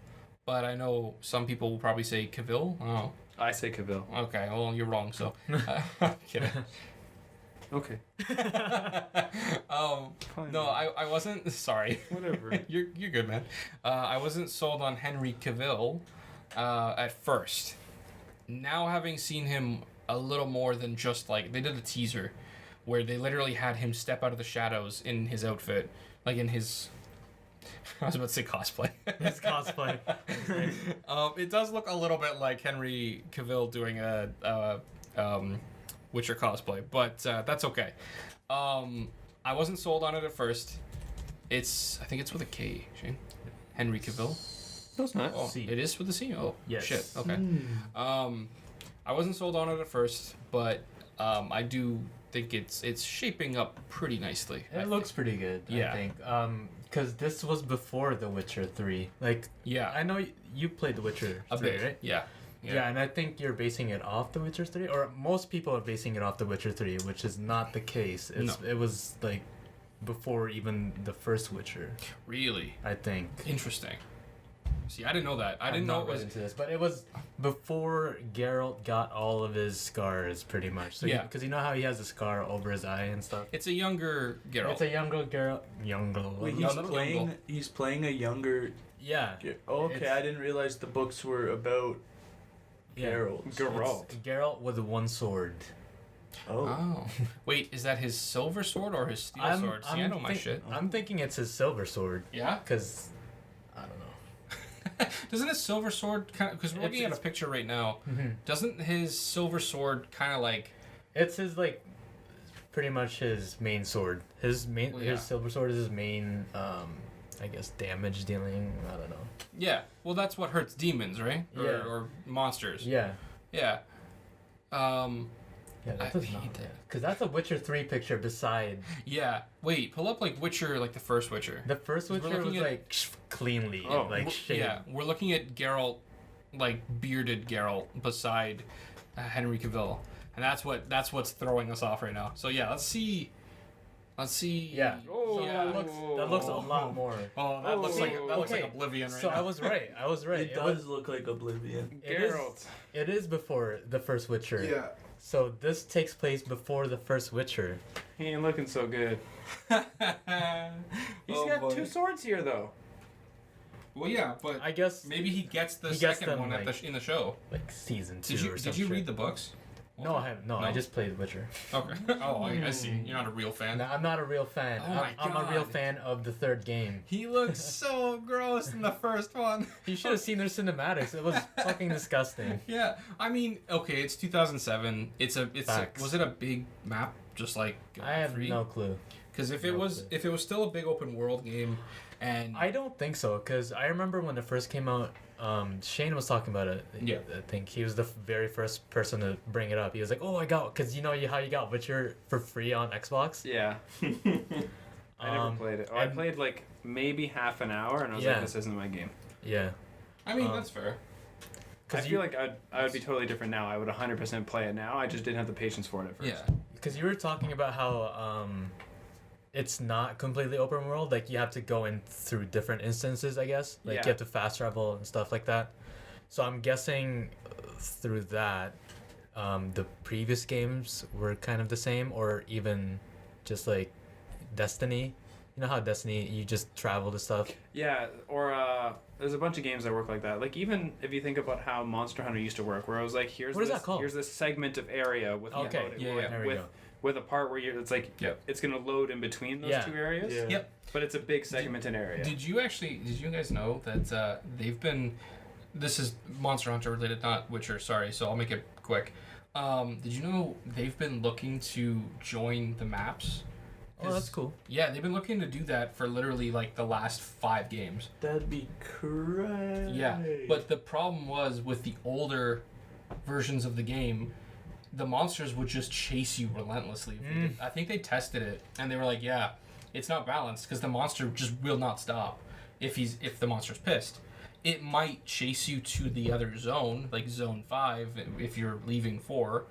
Speaker 2: but I know some people will probably say Cavill. Oh,
Speaker 3: I say Cavill.
Speaker 2: okay. Well, you're wrong. So, kidding.
Speaker 3: Okay.
Speaker 2: No, I wasn't. Sorry.
Speaker 3: Whatever.
Speaker 2: You're good, man. I wasn't sold on Henry Cavill at first. Now, having seen him a little more than just like they did a teaser, where they literally had him step out of the shadows in his outfit, like in his. I was about to say cosplay.
Speaker 4: His cosplay.
Speaker 2: It does look a little bit like Henry Cavill doing a Witcher cosplay, but that's okay. I wasn't sold on it at first. I think it's with a K, Shane. Henry Cavill.
Speaker 3: No, it's not.
Speaker 2: Oh,
Speaker 4: C.
Speaker 2: it is with a C. Oh,
Speaker 4: Yes.
Speaker 2: shit. Okay. I wasn't sold on it at first, but I do think it's shaping up pretty nicely.
Speaker 4: It looks pretty good.
Speaker 2: Yeah.
Speaker 4: I think. Because this was before The Witcher 3. Like,
Speaker 2: Yeah.
Speaker 4: I know you played The Witcher 3, right?
Speaker 2: Yeah.
Speaker 4: Yeah, and I think you're basing it off The Witcher 3, or most people are basing it off The Witcher 3, which is not the case. It was like before even the first Witcher,
Speaker 2: Really
Speaker 4: I think.
Speaker 2: interesting. See, I didn't know that. I
Speaker 4: I'm
Speaker 2: didn't know
Speaker 4: not
Speaker 2: it was.
Speaker 4: read into this, but it was before Geralt got all of his scars, pretty much. So
Speaker 2: Yeah.
Speaker 4: because you know how he has a scar over his eye and stuff.
Speaker 2: It's a younger Geralt.
Speaker 4: It's a younger Geralt.
Speaker 1: Wait,
Speaker 2: No,
Speaker 1: he's playing a younger.
Speaker 4: Yeah.
Speaker 1: Okay,
Speaker 4: It's-
Speaker 1: I didn't realize the books were about Geralt.
Speaker 3: Geralt.
Speaker 4: It's Geralt with one sword.
Speaker 2: Oh. Wait, is that his silver sword or his steel sword? See, I know my shit.
Speaker 4: I'm thinking it's his silver sword.
Speaker 2: Yeah?
Speaker 4: Because, I don't know.
Speaker 2: Doesn't his silver sword kind of... Because we're looking at a picture right now.
Speaker 4: Mhm.
Speaker 2: Doesn't his silver sword kind of like...
Speaker 4: It's his, like, pretty much his main sword. His silver sword is his main, I guess, damage dealing. I don't know.
Speaker 2: Yeah. Well, that's what hurts demons, right?
Speaker 4: Yeah.
Speaker 2: Or monsters.
Speaker 4: Yeah.
Speaker 2: Yeah.
Speaker 4: Yeah,
Speaker 2: I
Speaker 4: that does
Speaker 2: hate
Speaker 4: not.
Speaker 2: that.
Speaker 4: Because that's a Witcher 3 picture beside.
Speaker 2: Yeah. Wait, pull up like Witcher, like the first Witcher.
Speaker 4: The first
Speaker 2: We're
Speaker 4: Witcher
Speaker 2: looking
Speaker 4: was
Speaker 2: at-
Speaker 4: like cleanly, like shaved.
Speaker 2: Yeah, we're looking at Geralt, like bearded Geralt, beside Henry Cavill, and that's what's throwing us off right now. So yeah, let's see.
Speaker 4: Yeah.
Speaker 3: Oh,
Speaker 4: So
Speaker 2: Yeah.
Speaker 4: that looks a lot more.
Speaker 2: Oh, that looks like
Speaker 4: okay.
Speaker 2: Oblivion right
Speaker 4: So
Speaker 2: now.
Speaker 4: I was right.
Speaker 1: It does look like Oblivion.
Speaker 4: It is before the first Witcher. So this takes place before the first Witcher.
Speaker 3: He ain't looking so good. He's got two swords here, though.
Speaker 2: Well, yeah, but
Speaker 4: I guess
Speaker 2: maybe he gets the
Speaker 4: He gets
Speaker 2: second
Speaker 4: them,
Speaker 2: one
Speaker 4: like-
Speaker 2: in the show.
Speaker 4: like season 2
Speaker 2: Did you
Speaker 4: or some
Speaker 2: did you
Speaker 4: shit.
Speaker 2: read the books?
Speaker 4: No, I haven't. No, I just played Witcher.
Speaker 2: Okay. Oh, I see. You're not a real fan.
Speaker 4: No, I'm not a real fan.
Speaker 2: Oh my
Speaker 4: I'm a real
Speaker 2: God.
Speaker 4: fan of the third game.
Speaker 2: He looks so gross in the first one.
Speaker 4: You should have seen their cinematics. It was fucking disgusting.
Speaker 2: Yeah, I mean, okay, it's 2007.
Speaker 4: Facts.
Speaker 2: Was it a big map, just like
Speaker 4: I have no clue.
Speaker 2: Because if
Speaker 4: no
Speaker 2: it was still a big open world game, and
Speaker 4: I don't think so, because I remember when it first came out, Shane was talking about it.
Speaker 2: Yeah.
Speaker 4: I think he was the very first person to bring it up. He was like, "Oh, I got," because you know how you got Witcher for free on Xbox.
Speaker 3: Yeah. I never played it. Oh, I played like maybe half an hour, and I was like, "This isn't my game."
Speaker 4: Yeah.
Speaker 2: I mean that's fair.
Speaker 3: I feel like I would be totally different now. I would 100% play it now. I just didn't have the patience for it at first.
Speaker 2: Yeah,
Speaker 4: Because you were talking about how it's not completely open world. Like you have to go in through different instances, I guess. Like
Speaker 3: Yeah.
Speaker 4: you have to fast travel and stuff like that. So I'm guessing through that, the previous games were kind of the same, or even just like Destiny. You know how Destiny, you just travel to stuff?
Speaker 3: Yeah, or there's a bunch of games that work like that. Like even if you think about how Monster Hunter used to work, where it was like, here's
Speaker 4: What is that called?
Speaker 3: here's this segment of area with
Speaker 4: There we go.
Speaker 3: with a part where it's like it's gonna load in between those two areas.
Speaker 1: Yeah.
Speaker 2: Yep.
Speaker 3: But it's a big segmented area.
Speaker 2: Did you guys know that they've been, this is Monster Hunter related, not Witcher, sorry, so I'll make it quick. Did you know they've been looking to join the maps?
Speaker 4: Oh, that's cool.
Speaker 2: Yeah, they've been looking to do that for literally like the last 5 games.
Speaker 1: That'd be crazy.
Speaker 2: Yeah, but the problem was with the older versions of the game, the monsters would just chase you relentlessly. I think they tested it and they were like, yeah, it's not balanced because the monster just will not stop if the monster's pissed. It might chase you to the other zone, like zone 5 if you're leaving 4,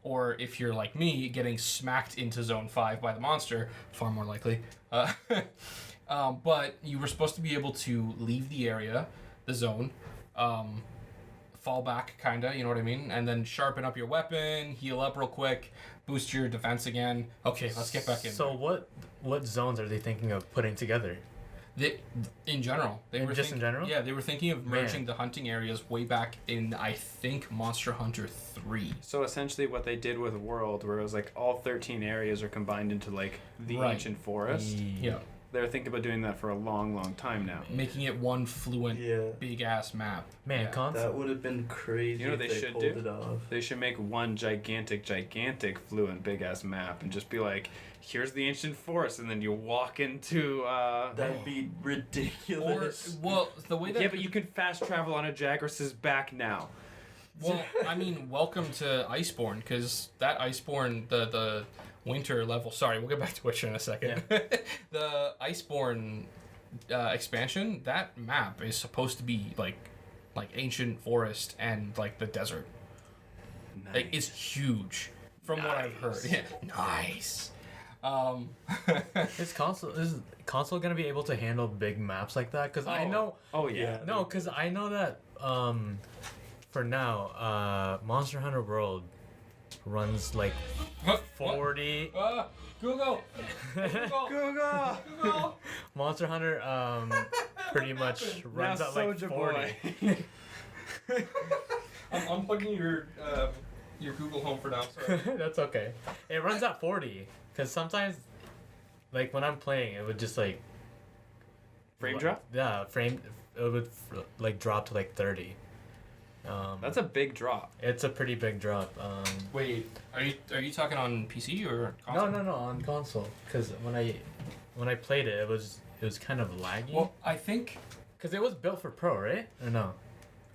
Speaker 2: or if you're like me getting smacked into zone 5 by the monster, far more likely. But you were supposed to be able to leave the area, the zone, fall back kinda, you know what I mean, and then sharpen up your weapon, heal up real quick, boost your defense again. Okay, let's get back in.
Speaker 4: So what zones are they thinking of putting together?
Speaker 2: In general,
Speaker 4: in general?
Speaker 2: Yeah, they were thinking of merging the hunting areas way back in, I think, Monster Hunter 3.
Speaker 3: So essentially, what they did with World, where it was like all 13 areas are combined into like the ancient forest.
Speaker 2: Yeah,
Speaker 3: they're thinking about doing that for a long, long time now.
Speaker 2: making it one fluent, big ass map.
Speaker 4: Man,
Speaker 2: yeah.
Speaker 1: That would have been crazy.
Speaker 3: You know what
Speaker 1: if
Speaker 3: they should
Speaker 1: pulled
Speaker 3: do?
Speaker 1: It off.
Speaker 3: They should make one gigantic, fluent, big ass map, and just be like, here's the ancient forest, and then you walk into.
Speaker 1: That'd be ridiculous.
Speaker 2: The way that
Speaker 3: but you can fast travel on a Jagras' back now.
Speaker 2: Well, I mean, welcome to Iceborne, because that Iceborne, the winter level. Sorry, we'll get back to Witcher in a second. Yeah. The Iceborne expansion, that map is supposed to be like ancient forest and like the desert.
Speaker 3: Nice.
Speaker 2: Like it's huge, from what I've heard. Yeah, nice.
Speaker 4: Is console gonna be able to handle big maps like that? Because I know.
Speaker 3: Oh yeah.
Speaker 4: No, because I know that for now, Monster Hunter World runs like 40.
Speaker 2: Google.
Speaker 3: Google.
Speaker 4: Monster Hunter pretty much runs at like 40.
Speaker 2: I'm unplugging your Google Home for now. Sorry.
Speaker 4: That's okay. It runs at 40 because sometimes, like when I'm playing, it would just like
Speaker 3: Frame drop?
Speaker 4: Yeah, it would like drop to like 30.
Speaker 3: That's a big drop.
Speaker 4: It's a pretty big drop.
Speaker 2: Wait, are you talking on PC or console?
Speaker 4: No, on console. Because when I played it, it was kind of laggy.
Speaker 2: Well, I think
Speaker 4: because it was built for pro, right? Or no?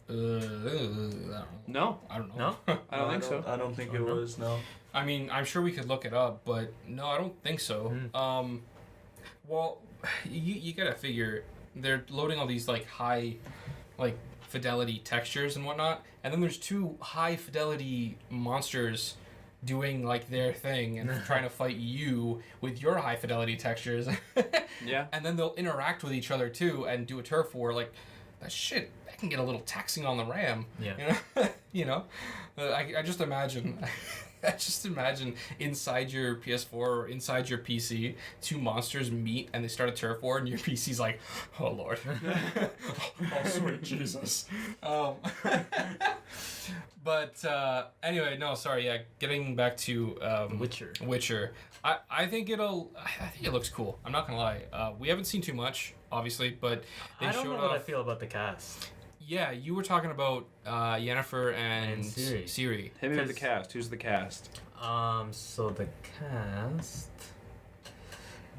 Speaker 2: I don't know.
Speaker 3: No,
Speaker 2: I don't know.
Speaker 4: No,
Speaker 3: I don't think so.
Speaker 1: I don't think it was. No.
Speaker 2: I mean, I'm sure we could look it up, but no, I don't think so. Well, you gotta figure they're loading all these like high, like fidelity textures and whatnot, and then there's 2 high fidelity monsters doing like their thing and trying to fight you with your high fidelity textures.
Speaker 3: Yeah.
Speaker 2: And then they'll interact with each other too and do a turf war. Like that shit, that can get a little taxing on the RAM.
Speaker 4: Yeah.
Speaker 2: You know, I just imagine. I just imagine inside your PS4 or inside your PC, 2 monsters meet and they start a turf war, and your PC's like, "Oh Lord, oh sweet Jesus." But anyway, no, sorry. Yeah, getting back to Witcher. I think it looks cool. I'm not gonna lie. We haven't seen too much, obviously, but they
Speaker 4: I don't
Speaker 2: showed
Speaker 4: know
Speaker 2: off.
Speaker 4: what I feel about the cast.
Speaker 2: Yeah, you were talking about Yennefer and Ciri.
Speaker 3: Hit me with the cast. Who's the cast?
Speaker 4: So the cast.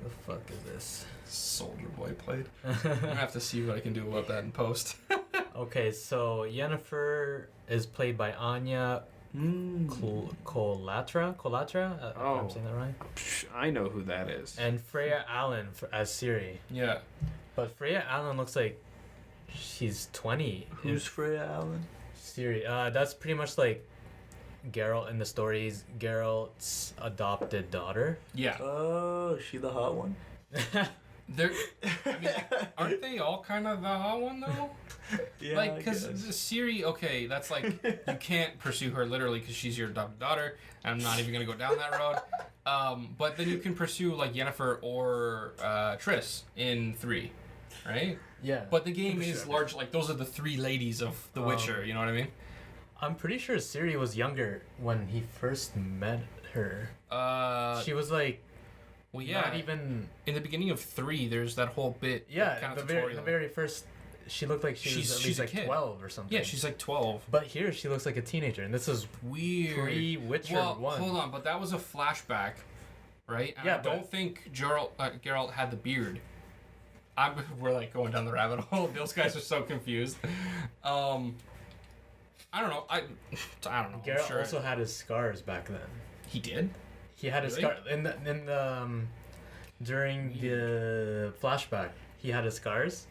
Speaker 4: The fuck is this?
Speaker 2: Soldier Boy played. I'm gonna have to see what I can do about that in post.
Speaker 4: Okay, so Yennefer is played by Anya Colatra. If I'm saying that right.
Speaker 3: I know who that is.
Speaker 4: And Freya Allen as Ciri.
Speaker 2: Yeah.
Speaker 4: But Freya Allen looks like she's 20.
Speaker 1: Who's Freya Allen?
Speaker 4: Ciri. That's pretty much like Geralt in the stories. Geralt's adopted daughter.
Speaker 2: Yeah.
Speaker 1: Oh, is she the hot one?
Speaker 2: I mean, aren't they all kind of the hot one though?
Speaker 1: Yeah,
Speaker 2: like, because Siri, okay, that's like, you can't pursue her literally because she's your adopted daughter. I'm not even going to go down that road. But then you can pursue, like, Yennefer or Triss in 3, right?
Speaker 4: Yeah.
Speaker 2: But the game is large, like, those are the 3 ladies of The Witcher, you know what I mean?
Speaker 4: I'm pretty sure Siri was younger when he first met her. She was like,
Speaker 2: well, yeah.
Speaker 4: not even...
Speaker 2: In the beginning of 3, there's that whole bit.
Speaker 4: Yeah,
Speaker 2: kind of
Speaker 4: the very first... She looked like she's at least like 12 or something.
Speaker 2: Yeah, she's like 12.
Speaker 4: But here she looks like a teenager, and this is
Speaker 2: weird.
Speaker 4: Pre-Witcher 1.
Speaker 2: Hold on, but that was a flashback, right? And
Speaker 4: yeah,
Speaker 2: I don't think Geralt had the beard. We're like going down the rabbit hole. Those guys are so confused. I don't know. I don't know.
Speaker 4: Geralt also had his scars back then.
Speaker 2: He did?
Speaker 4: He had his scar in the during the flashback. He had his scars.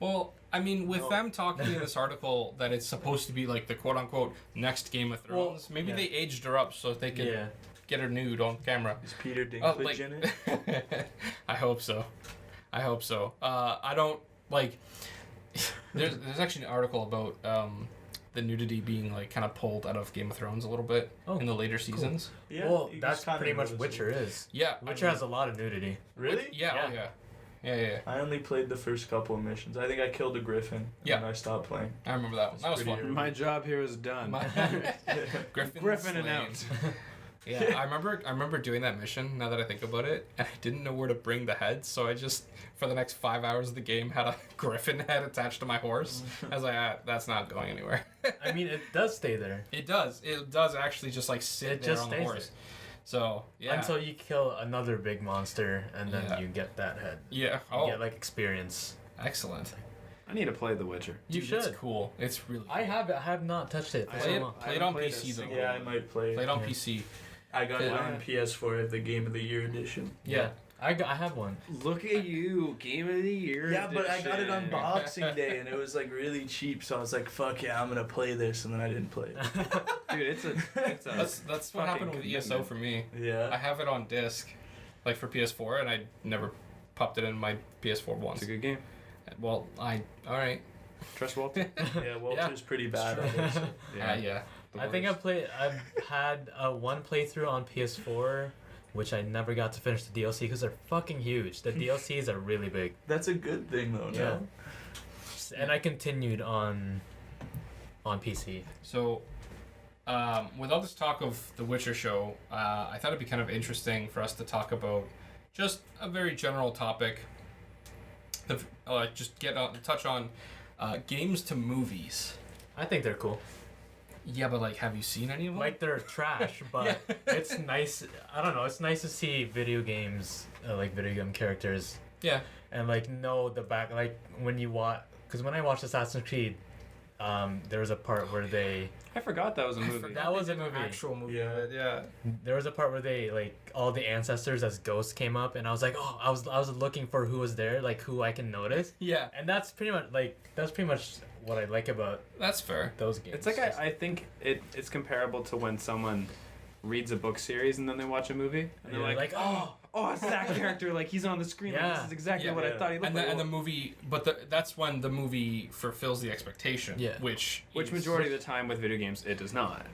Speaker 2: Well, I mean, with them talking in this article that it's supposed to be like the quote-unquote next Game of Thrones, maybe they aged her up so they could get her nude on camera.
Speaker 1: Is Peter Dinklage in
Speaker 2: it? I hope so. I don't, like... There's actually an article about the nudity being, like, kind of pulled out of Game of Thrones a little bit in the later seasons.
Speaker 1: Cool. Yeah,
Speaker 4: well, that's pretty much Witcher is.
Speaker 2: Yeah.
Speaker 4: Witcher has a lot of nudity.
Speaker 1: Really?
Speaker 2: Yeah. Yeah.
Speaker 1: I only played the first couple of missions. I think I killed a griffin. And I stopped playing.
Speaker 2: I remember that one. That was fun.
Speaker 3: My job here is done.
Speaker 2: Griffin
Speaker 3: and out.
Speaker 2: Yeah, I remember doing that mission, now that I think about it, and I didn't know where to bring the head, so I just, for the next 5 hours of the game, had a griffin head attached to my horse. I was like, that's not going anywhere.
Speaker 4: I mean, it does stay there.
Speaker 2: It does actually just, like, sit there on the horse. There. So, yeah.
Speaker 4: Until you kill another big monster, and then you get that head.
Speaker 2: Yeah.
Speaker 4: You get, like, experience.
Speaker 2: Excellent.
Speaker 3: I need to play The Witcher.
Speaker 2: You should. It's cool. It's really cool.
Speaker 4: I have not touched it.
Speaker 2: Play it on PC, though.
Speaker 1: Yeah, I might play it.
Speaker 2: Play it on PC.
Speaker 1: I got it on PS4. I have the Game of the Year edition.
Speaker 4: Yeah. I have one.
Speaker 3: Look at you, Game of the Year edition.
Speaker 1: But I got it on Boxing Day, and it was, like, really cheap, so I was like, fuck yeah, I'm going to play this, and then I didn't play it.
Speaker 3: Dude, it's a
Speaker 2: that's what happened with ESO for me.
Speaker 1: Yeah.
Speaker 2: I have it on disc, like, for PS4, and I never popped it in my PS4 once.
Speaker 3: It's a good game.
Speaker 2: Well, alright.
Speaker 3: Trust Walter?
Speaker 1: Yeah, Walter's pretty bad at it. So.
Speaker 2: Yeah.
Speaker 4: I think I've had one playthrough on PS4, which I never got to finish the DLC because they're fucking huge. The DLCs are really big.
Speaker 1: That's a good thing, though, no?
Speaker 4: And I continued on PC.
Speaker 2: So, with all this talk of the Witcher show, I thought it'd be kind of interesting for us to talk about just a very general topic. Just touch on games to movies.
Speaker 4: I think they're cool.
Speaker 2: Yeah, but, like, have you seen any of them?
Speaker 4: Like, they're trash, but it's nice. I don't know. It's nice to see video games, like video game characters.
Speaker 2: Yeah.
Speaker 4: And, like, know the back. Like, when you watch. Because when I watched Assassin's Creed, there was a part where they.
Speaker 3: I forgot that was a movie.
Speaker 4: That was a movie.
Speaker 2: Actual movie.
Speaker 1: Yeah.
Speaker 4: There was a part where they, like, all the ancestors as ghosts came up, and I was like, oh, I was looking for who was there, like, who I can notice.
Speaker 2: Yeah.
Speaker 4: And that's pretty much what I like about
Speaker 2: That's fair.
Speaker 4: those games.
Speaker 3: It's like I think it's comparable to when someone reads a book series and then they watch a movie and they're like, oh, it's that character, like he's on the screen. Like, this is exactly what I thought he looked like.
Speaker 2: And the movie, but that's when the movie fulfills the expectation.
Speaker 4: Yeah.
Speaker 2: Which
Speaker 3: majority of the time with video games it does not.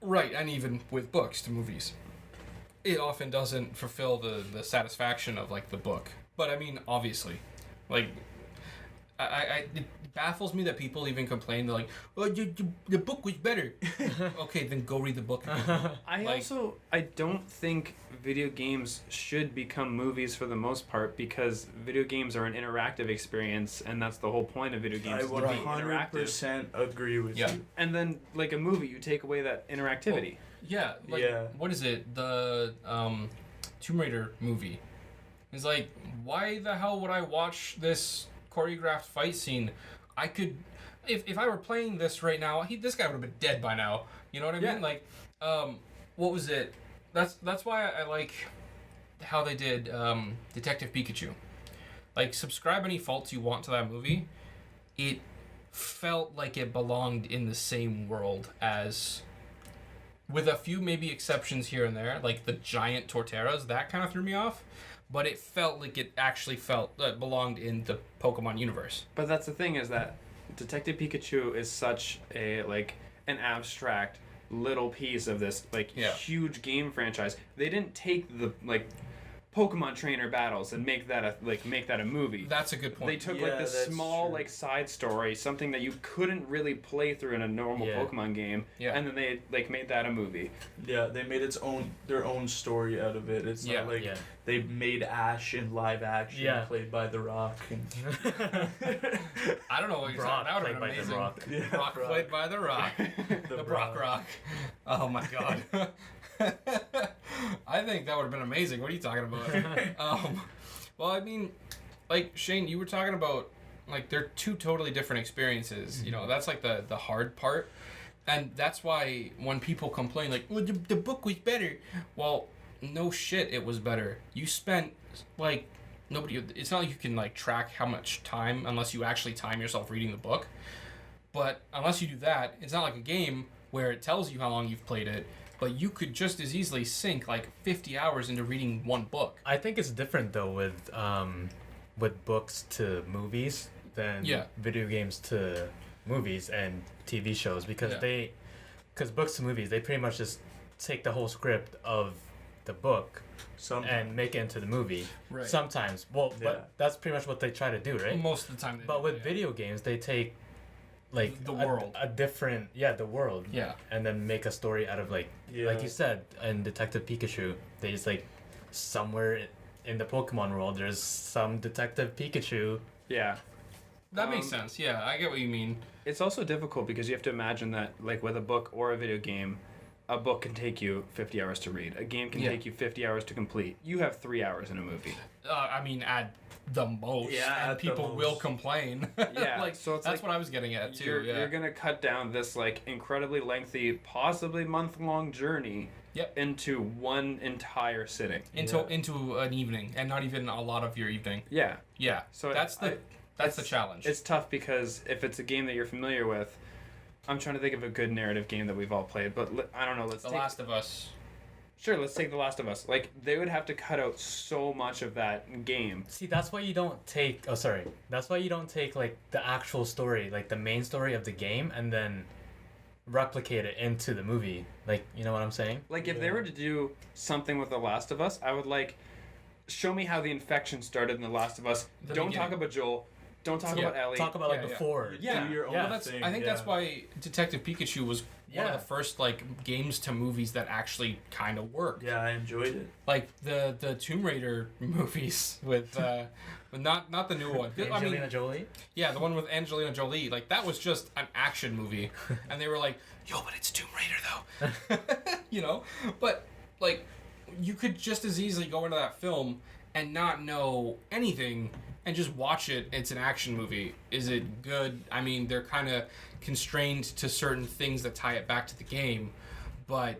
Speaker 2: Right, and even with books to movies, it often doesn't fulfill the satisfaction of, like, the book. But I mean, obviously, like, it baffles me that people even complain. They're like, "Oh, the book was better." Okay, then go read the book.
Speaker 3: I don't think video games should become movies for the most part because video games are an interactive experience, and that's the whole point of video games.
Speaker 1: I 100% agree with you.
Speaker 3: And then, like a movie, you take away that interactivity.
Speaker 2: What is it? The Tomb Raider movie. It's like, why the hell would I watch this choreographed fight scene? I could, if I were playing this right now, this guy would have been dead by now. You know what I mean? Like, what was it? That's why I like how they did Detective Pikachu. Like, subscribe any faults you want to that movie. It felt like it belonged in the same world as, with a few maybe exceptions here and there, like the giant torteras, that kind of threw me off. But it felt like it actually belonged in the Pokemon universe.
Speaker 3: But that's the thing is that Detective Pikachu is such a an abstract little piece of this huge game franchise. They didn't take the Pokemon trainer battles and make that a movie.
Speaker 2: That's a good point.
Speaker 3: They took this small side story, something that you couldn't really play through in a normal Pokemon game, and then they made that a movie.
Speaker 1: Yeah, they made their own story out of it. It's not they made Ash in live action played by The Rock.
Speaker 2: I don't know what you're talking about. That would have been amazing. Brock played by The Rock. the Brock Rock. Oh my god. I think that would have been amazing. What are you talking about? Well, I mean, Shane, you were talking about they're two totally different experiences. You know, that's the hard part, and that's why when people complain well, the book was better. Well, no shit, it was better. You spent nobody. It's not like you can track how much time unless you actually time yourself reading the book. But unless you do that, it's not like a game where it tells you how long you've played it. But you could just as easily sink 50 hours into reading one book.
Speaker 4: I think it's different though with books to movies than video games to movies and TV shows because books to movies they pretty much just take the whole script of the book and make it into the movie. Right. Sometimes, but that's pretty much what they try to do, right?
Speaker 2: Most of the time.
Speaker 4: But with video games, they take
Speaker 2: the world,
Speaker 4: a different the world, and then make a story out of like you said in Detective Pikachu, they just somewhere in the Pokemon world there's some Detective Pikachu.
Speaker 3: Yeah,
Speaker 2: that makes sense. Yeah, I get what you mean.
Speaker 3: It's also difficult because you have to imagine that with a book or a video game, a book can take you 50 hours to read. A game can take you 50 hours to complete. You have 3 hours in a movie.
Speaker 2: I mean, at the most, and people will complain.
Speaker 3: Yeah, so it's
Speaker 2: that's what I was getting at too.
Speaker 3: You're gonna cut down this incredibly lengthy, possibly month-long journey into one entire sitting.
Speaker 2: Into an evening, and not even a lot of your evening.
Speaker 3: Yeah.
Speaker 2: Yeah. So that's the challenge.
Speaker 3: It's tough because if it's a game that you're familiar with, I'm trying to think of a good narrative game that we've all played, but I don't know.
Speaker 2: The Last of Us.
Speaker 3: Sure, let's take The Last of Us. They would have to cut out so much of that game.
Speaker 4: See, that's why you don't take... Oh, sorry. That's why you don't take, the actual story, the main story of the game, and then replicate it into the movie. You know what I'm saying?
Speaker 3: If they were to do something with The Last of Us, I would, show me how the infection started in The Last of Us. Don't talk about Joel. Don't talk about Ellie.
Speaker 4: Talk about before.
Speaker 1: Yeah. Do your own thing.
Speaker 2: I think that's why Detective Pikachu was one of the first games to movies that actually kind of worked.
Speaker 1: Yeah, I enjoyed
Speaker 2: it. The Tomb Raider movies with not the new one.
Speaker 4: Angelina Jolie?
Speaker 2: Yeah, the one with Angelina Jolie. That was just an action movie. And they were yo, but it's Tomb Raider though. You know? But you could just as easily go into that film and not know anything and just watch it. It's an action movie. Is it good? I mean, they're kind of constrained to certain things that tie it back to the game, but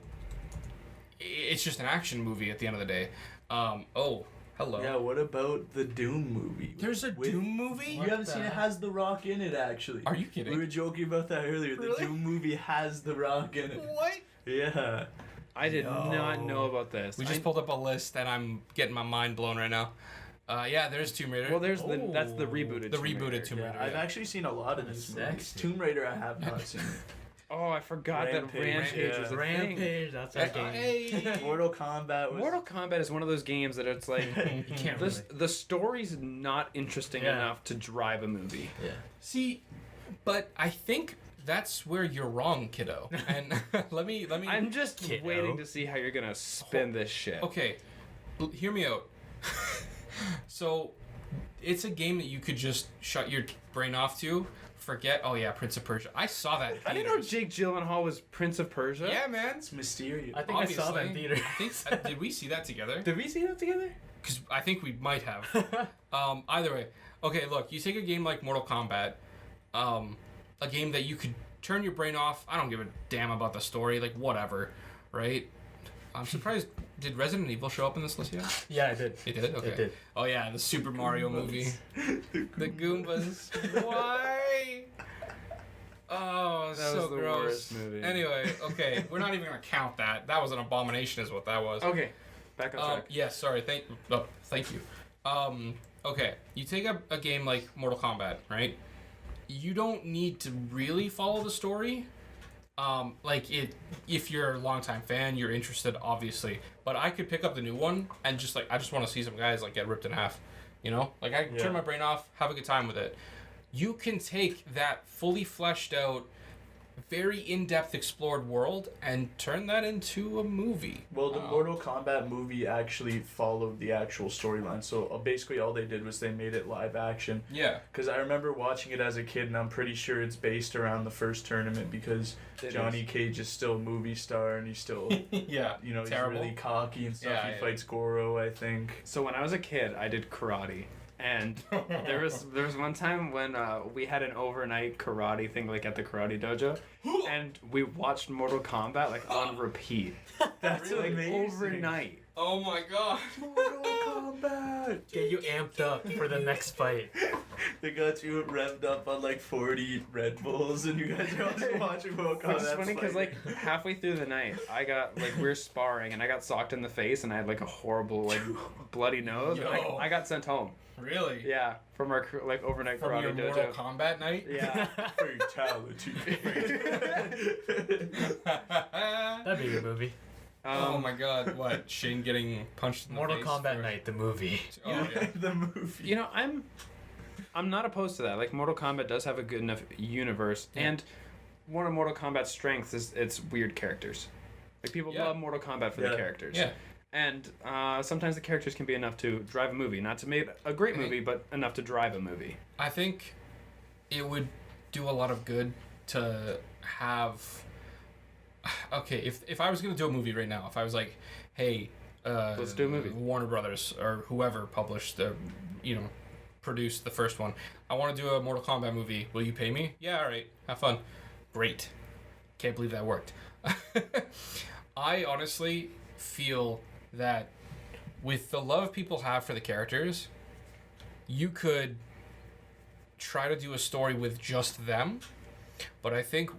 Speaker 2: it's just an action movie at the end of the day. Oh, hello.
Speaker 1: Yeah, what about the Doom movie?
Speaker 2: There's a Doom movie?
Speaker 1: You haven't seen it? It has The Rock in it, actually.
Speaker 2: Are you kidding?
Speaker 1: We were joking about that earlier.
Speaker 2: Really?
Speaker 1: The Doom movie has The Rock in it.
Speaker 2: What?
Speaker 1: Yeah.
Speaker 3: I did not know about this.
Speaker 2: We just pulled up a list, and I'm getting my mind blown right now. Yeah, there's Tomb Raider.
Speaker 3: Well, that's the rebooted.
Speaker 2: The rebooted Tomb Raider.
Speaker 1: I've actually seen a lot of these movies. Tomb Raider, I have not seen.
Speaker 3: Oh, I forgot that Rampage was a
Speaker 4: Rampage, that's our game.
Speaker 2: Hey.
Speaker 1: Mortal Kombat
Speaker 3: is one of those games that it's
Speaker 4: you can't
Speaker 3: the story's not interesting enough to drive a movie.
Speaker 4: Yeah.
Speaker 2: See, but I think that's where you're wrong, kiddo. And let me.
Speaker 3: I'm just waiting to see how you're gonna spin this shit.
Speaker 2: Okay, hear me out. So, it's a game that you could just shut your brain off to. Forget. Oh yeah, Prince of Persia. I saw that.
Speaker 3: I didn't know Jake Gyllenhaal was Prince of Persia.
Speaker 2: Yeah, man.
Speaker 1: It's mysterious.
Speaker 4: I think obviously. I saw that in theater.
Speaker 2: I think. Did we see that together?
Speaker 4: Did we see that together?
Speaker 2: Because I think we might have. Either way. Okay, look. You take a game like Mortal Kombat, a game that you could turn your brain off. I don't give a damn about the story. Whatever, right? I'm surprised. Did Resident Evil show up in this list yet?
Speaker 4: Yeah, it did.
Speaker 2: It did? Okay.
Speaker 4: It did.
Speaker 2: Oh, yeah, the Super Mario movie. The Goombas. Why? Oh,
Speaker 3: that
Speaker 2: so
Speaker 3: was the
Speaker 2: gross.
Speaker 3: worst movie.
Speaker 2: Anyway, okay, we're not even going to count that. That was an abomination is what that was.
Speaker 3: Okay, back on track.
Speaker 2: Yeah, sorry. Thank you. Okay, you take a game like Mortal Kombat, right? you don't need to really follow the story. If you're a longtime fan, you're interested, obviously. But I could pick up the new one and just I just want to see some guys get ripped in half. You know, I turn my brain off, have a good time with it. You can take that fully fleshed out, very in-depth explored world and turn that into a movie.
Speaker 1: Well, the Mortal Kombat movie actually followed the actual storyline. So basically all they did was they made it live action.
Speaker 2: Yeah.
Speaker 1: Because I remember watching it as a kid, and I'm pretty sure it's based around the first tournament because Johnny Cage is still a movie star and he's still,
Speaker 2: yeah,
Speaker 1: you know,
Speaker 2: terrible.
Speaker 1: He's really cocky and stuff.
Speaker 2: Yeah,
Speaker 1: he fights Goro, I think.
Speaker 3: So when I was a kid, I did karate. And there was one time when we had an overnight karate thing at the karate dojo, and we watched Mortal Kombat on repeat.
Speaker 1: That's really amazing.
Speaker 3: Overnight.
Speaker 2: Oh my god.
Speaker 1: Mortal Kombat!
Speaker 4: Get you amped up for the next fight.
Speaker 1: They got you revved up on 40 Red Bulls, and you guys are all just watching Mortal Kombat.
Speaker 3: Which is funny because halfway through the night, I got we were sparring, and I got socked in the face, and I had a horrible bloody nose. And I got sent home.
Speaker 2: Really?
Speaker 3: Yeah, from our overnight
Speaker 2: From
Speaker 3: karate
Speaker 2: your
Speaker 3: dojo.
Speaker 2: Mortal Kombat night?
Speaker 3: Yeah.
Speaker 1: Fatality.
Speaker 4: That'd be a good movie.
Speaker 2: Oh my god, what? Shane getting punched in the
Speaker 4: Mortal
Speaker 2: face?
Speaker 4: Kombat Night, the movie.
Speaker 2: Oh, yeah.
Speaker 1: The movie.
Speaker 3: You know, I'm not opposed to that. Mortal Kombat does have a good enough universe, and one of Mortal Kombat's strengths is its weird characters. People love Mortal Kombat for the characters.
Speaker 2: Yeah.
Speaker 3: And sometimes the characters can be enough to drive a movie. Not to make a great movie, but enough to drive a movie.
Speaker 2: I think it would do a lot of good to have... Okay, if I was going to do a movie right now, if I was like, hey...
Speaker 3: let's do a movie.
Speaker 2: Warner Brothers, or whoever published produced the first one. I want to do a Mortal Kombat movie. Will you pay me? Yeah, all right. Have fun. Great. Can't believe that worked. I honestly feel that with the love people have for the characters, you could try to do a story with just them, but I think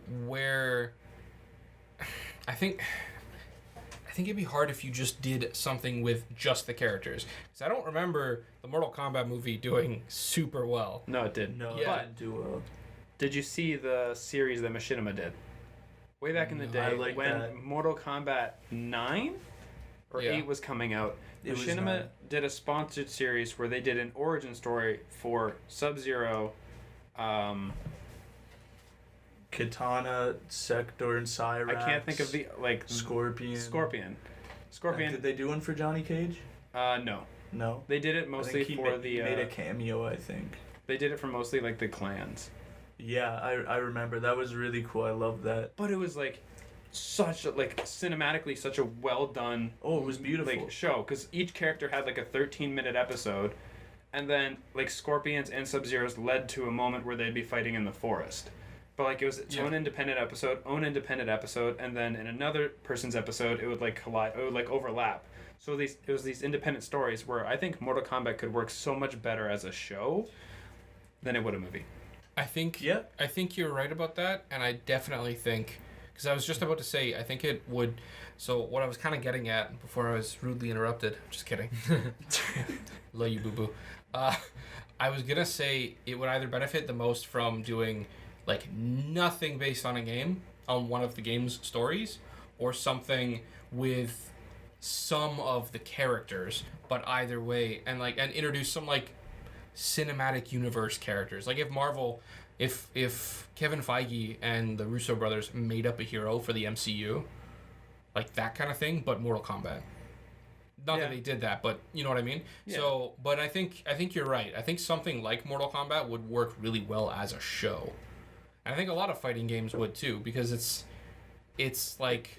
Speaker 2: it'd be hard if you just did something with just the characters. Because I don't remember the Mortal Kombat movie doing super well.
Speaker 3: No, it did.
Speaker 1: No,
Speaker 2: Yeah.
Speaker 1: it didn't do well.
Speaker 3: Did you see the series that Machinima did? Way back in the day, when
Speaker 1: that.
Speaker 3: Mortal Kombat 9 or 8 was coming out, Machinima did a sponsored series where they did an origin story for Sub-Zero,
Speaker 1: Katana, Sector, and Cyrax.
Speaker 3: I can't think of the
Speaker 1: Scorpion. Did they do one for Johnny Cage?
Speaker 3: No.
Speaker 1: No.
Speaker 3: They did it mostly
Speaker 1: he
Speaker 3: for the.
Speaker 1: He made a cameo, I think.
Speaker 3: They did it for mostly the clans.
Speaker 1: Yeah, I remember. That was really cool. I love that.
Speaker 3: But it was such a cinematically such a well done.
Speaker 1: Oh, it was beautiful.
Speaker 3: Show, because each character had a 13-minute episode, and then Scorpions and Sub-Zeros led to a moment where they'd be fighting in the forest. But it was its own independent episode, and then in another person's episode, it would collide, it would overlap. So it was these independent stories where I think Mortal Kombat could work so much better as a show than it would a movie.
Speaker 2: I think you're right about that, and I definitely think, because I was just about to say, I think it would. So what I was kind of getting at before I was rudely interrupted, just kidding. Love you, boo boo. I was gonna say it would either benefit the most from doing nothing based on a game, on one of the game's stories, or something with some of the characters, but either way, and introduce some cinematic universe characters. If Kevin Feige and the Russo brothers made up a hero for the MCU, that kind of thing, but Mortal Kombat. Not that they did that, but you know what I mean? Yeah. So, but I think you're right. I think something like Mortal Kombat would work really well as a show. And I think a lot of fighting games would too, because it's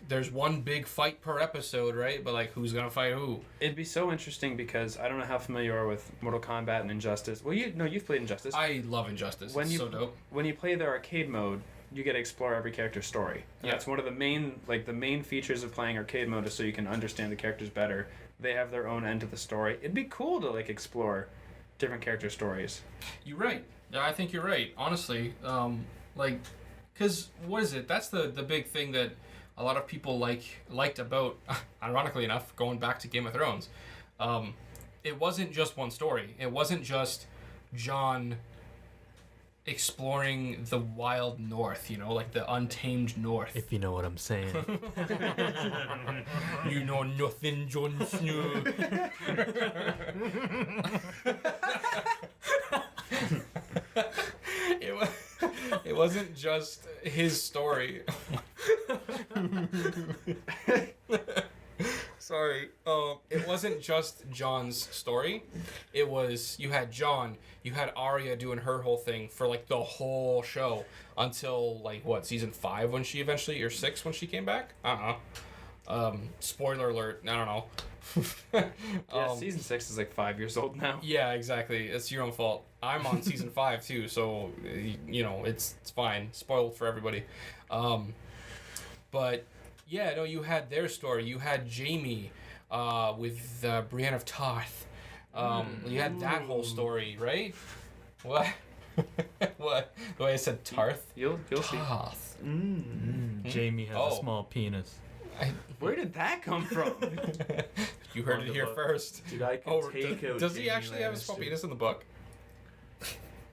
Speaker 2: there's one big fight per episode, right? But who's gonna fight who?
Speaker 3: It'd be so interesting because I don't know how familiar you are with Mortal Kombat and Injustice. Well, you've played Injustice.
Speaker 2: I love Injustice. It's so dope.
Speaker 3: When you play the arcade mode, you get to explore every character's story. And that's one of the main features of playing arcade mode is so you can understand the characters better. They have their own end to the story. It'd be cool to explore different character stories.
Speaker 2: You're right. Yeah, I think you're right. Honestly, because what is it? That's the big thing that a lot of people liked about, ironically enough, going back to Game of Thrones. It wasn't just one story. It wasn't just Jon exploring the wild north, you know, like the untamed north.
Speaker 4: If you know what I'm saying.
Speaker 2: You know nothing, Jon Snow. It wasn't just his story. Sorry. It wasn't just John's story. It was, you had John, you had Arya doing her whole thing for like the whole show until like what, season 5 when she eventually, or 6 when she came back? Spoiler alert, I don't know.
Speaker 3: Yeah, season 6 is like 5 years old now.
Speaker 2: Yeah, exactly. It's your own fault. I'm on season 5 too, so you know it's fine. Spoiled for everybody. But yeah, no, you had their story. You had Jaime with Brienne of Tarth. You had that whole story, right? What? What? The way I said Tarth?
Speaker 3: You'll see.
Speaker 2: Tarth.
Speaker 4: Jaime has a small penis.
Speaker 3: Where did that come from?
Speaker 2: You heard it here first.
Speaker 1: Dude, I could take out
Speaker 2: does he
Speaker 1: Jaime
Speaker 2: actually have a small
Speaker 1: Lannister.
Speaker 2: penis in the book?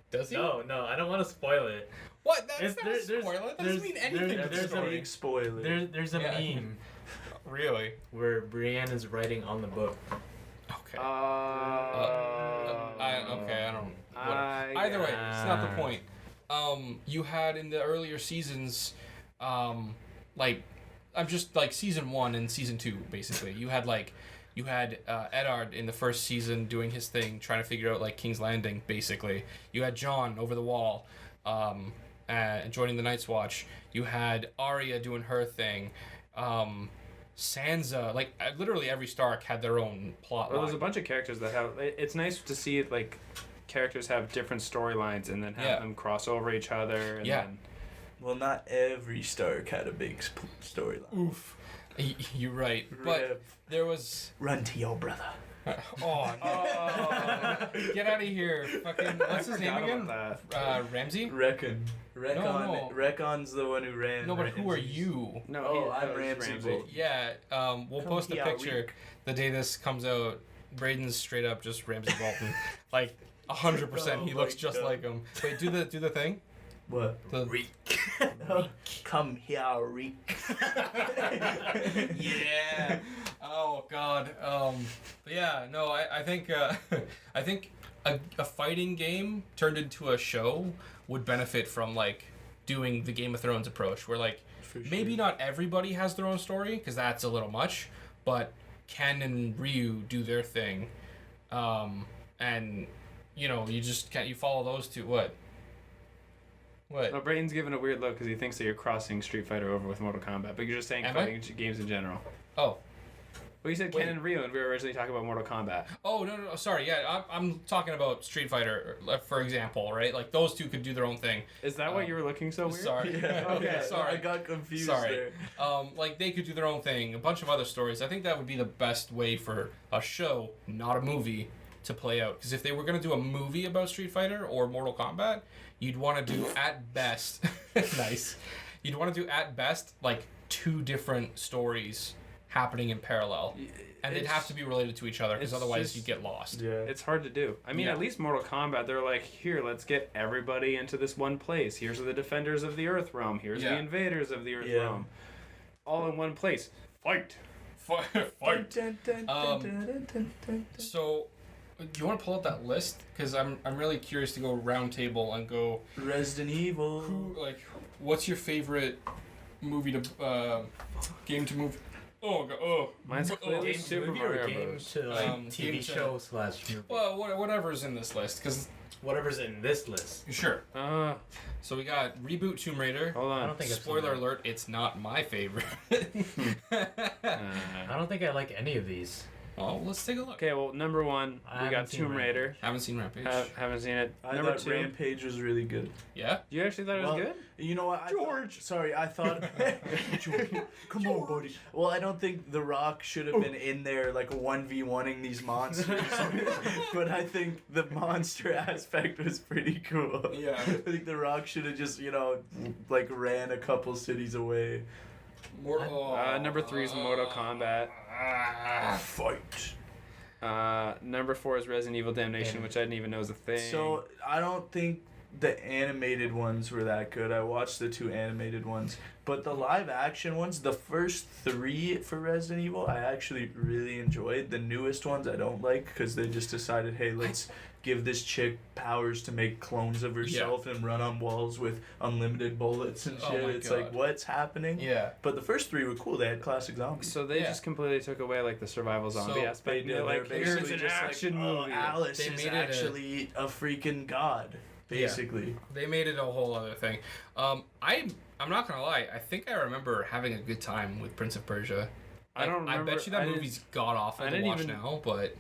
Speaker 2: Does he?
Speaker 4: No, I don't want to spoil it.
Speaker 2: What? That's
Speaker 4: It's-
Speaker 2: not
Speaker 4: there's-
Speaker 2: a spoiler. That doesn't mean anything to the
Speaker 1: There's a
Speaker 2: story.
Speaker 1: big spoiler.
Speaker 4: There's a
Speaker 2: Yeah.
Speaker 4: meme
Speaker 2: Really?
Speaker 4: where Brienne is writing on the book.
Speaker 2: Okay.
Speaker 3: I
Speaker 2: don't. Either way, it's not the point. You had in the earlier seasons, like, I'm just like season 1 and season 2, basically. You had Eddard in the first season doing his thing, trying to figure out like King's Landing, basically. You had Jon over the wall, joining the Night's Watch. You had Arya doing her thing. Sansa, like literally every Stark had their own plot
Speaker 3: Well,
Speaker 2: line.
Speaker 3: there's a bunch of characters that have. It's nice to see like characters have different storylines and then have them cross over each other. And then...
Speaker 1: Well, not every Stark had a big storyline.
Speaker 2: Oof. You're right. But there was...
Speaker 1: Run to your brother.
Speaker 2: Oh, no. Get out of here. Fucking... What's his name again? Ramsay?
Speaker 1: Reckon.
Speaker 2: No.
Speaker 1: Reckon's the one who ran.
Speaker 2: No, but who are you?
Speaker 3: No,
Speaker 1: I'm Ramsay Bolton.
Speaker 2: Yeah, we'll post a
Speaker 1: here,
Speaker 2: picture the day this comes out. Braydon's straight up just Ramsay Bolton. Like, 100% he looks just like him. Wait, do the thing.
Speaker 1: What?
Speaker 2: The
Speaker 1: Reek. Come here, Reek.
Speaker 2: Yeah. Oh God. But yeah. No. I think I think a fighting game turned into a show would benefit from like doing the Game of Thrones approach, where like maybe not everybody has their own story because that's a little much, but Ken and Ryu do their thing, and you know you just can't you follow those two. What?
Speaker 3: No, Braydon's giving a weird look because he thinks that you're crossing Street Fighter over with Mortal Kombat, but you're just saying fighting games in general.
Speaker 2: Oh.
Speaker 3: Well, you said Ken and Ryu, and we were originally talking about Mortal Kombat.
Speaker 2: Oh, no, sorry. Yeah, I'm talking about Street Fighter, for example, right? Like, those two could do their own thing.
Speaker 3: Is that why you were looking so weird?
Speaker 2: Sorry.
Speaker 1: Yeah,
Speaker 2: Okay, sorry.
Speaker 1: I got confused
Speaker 2: Sorry.
Speaker 1: there.
Speaker 2: Like, they could do their own thing. A bunch of other stories. I think that would be the best way for a show, not a movie, to play out. Because if they were going to do a movie about Street Fighter or Mortal Kombat, you'd want to do, at best... nice. You'd want to do, at best, like, 2 different stories happening in parallel. And they'd have to be related to each other, because otherwise you'd get lost.
Speaker 1: Yeah.
Speaker 3: It's hard to do. I mean, at least Mortal Kombat, they're like, here, let's get everybody into this one place. Here's the defenders of the Earth realm. Here's the invaders of the Earth realm. All in one place. Fight.
Speaker 2: Fight. So, do you want to pull up that list? Because I'm really curious to go round table and go...
Speaker 1: Resident Evil.
Speaker 2: What's your favorite movie to... game to move... Oh, God. Oh.
Speaker 3: Mine's clearly Super Mario Bros.
Speaker 4: To TV show / movie.
Speaker 2: Well, whatever's in this list, because...
Speaker 4: Whatever's in this list.
Speaker 2: Sure. So we got Reboot Tomb Raider.
Speaker 3: Hold on.
Speaker 4: I don't think I've seen
Speaker 2: Spoiler
Speaker 4: that.
Speaker 2: alert, it's not my favorite.
Speaker 4: I don't think I like any of these.
Speaker 2: Oh, let's take a look.
Speaker 3: Okay, well, number 1, we got Tomb Raider.
Speaker 2: Haven't seen Rampage.
Speaker 3: Haven't seen it.
Speaker 1: I
Speaker 3: Number
Speaker 1: thought
Speaker 3: 2.
Speaker 1: Rampage was really good.
Speaker 2: Yeah?
Speaker 3: You actually thought it was good?
Speaker 1: You know what?
Speaker 3: George!
Speaker 1: Sorry, I thought... George. Come on, buddy. Well, I don't think The Rock should have been in there, like, 1v1ing these monsters. But I think the monster aspect was pretty cool.
Speaker 2: Yeah.
Speaker 1: I think The Rock should have just, like, ran a couple cities away.
Speaker 3: Number 3 is Mortal Kombat.
Speaker 1: Fight.
Speaker 3: Number 4 is Resident Evil Damnation, which I didn't even know was a thing.
Speaker 1: So, I don't think the animated ones were that good. I watched the 2 animated ones. But the live action ones, the first 3 for Resident Evil, I actually really enjoyed. The newest ones I don't like because they just decided, hey, let's give this chick powers to make clones of herself and run on walls with unlimited bullets and shit. It's
Speaker 2: God.
Speaker 1: like, what's happening?
Speaker 2: Yeah.
Speaker 1: But the first 3 were cool. They had classic zombies.
Speaker 3: So they just completely took away like the survival zombie
Speaker 2: So
Speaker 3: aspect.
Speaker 1: They
Speaker 3: They're
Speaker 1: did.
Speaker 3: like,
Speaker 1: They're
Speaker 3: here's
Speaker 1: basically
Speaker 3: an
Speaker 1: just
Speaker 3: action
Speaker 1: like,
Speaker 3: movie.
Speaker 1: Alice
Speaker 2: They
Speaker 1: is
Speaker 2: made it
Speaker 1: actually a freaking god, basically.
Speaker 2: They made it a whole other thing. I'm not gonna lie. I think I remember having a good time with Prince of Persia.
Speaker 3: I don't remember.
Speaker 2: I bet you that movie's god awful to watch now, but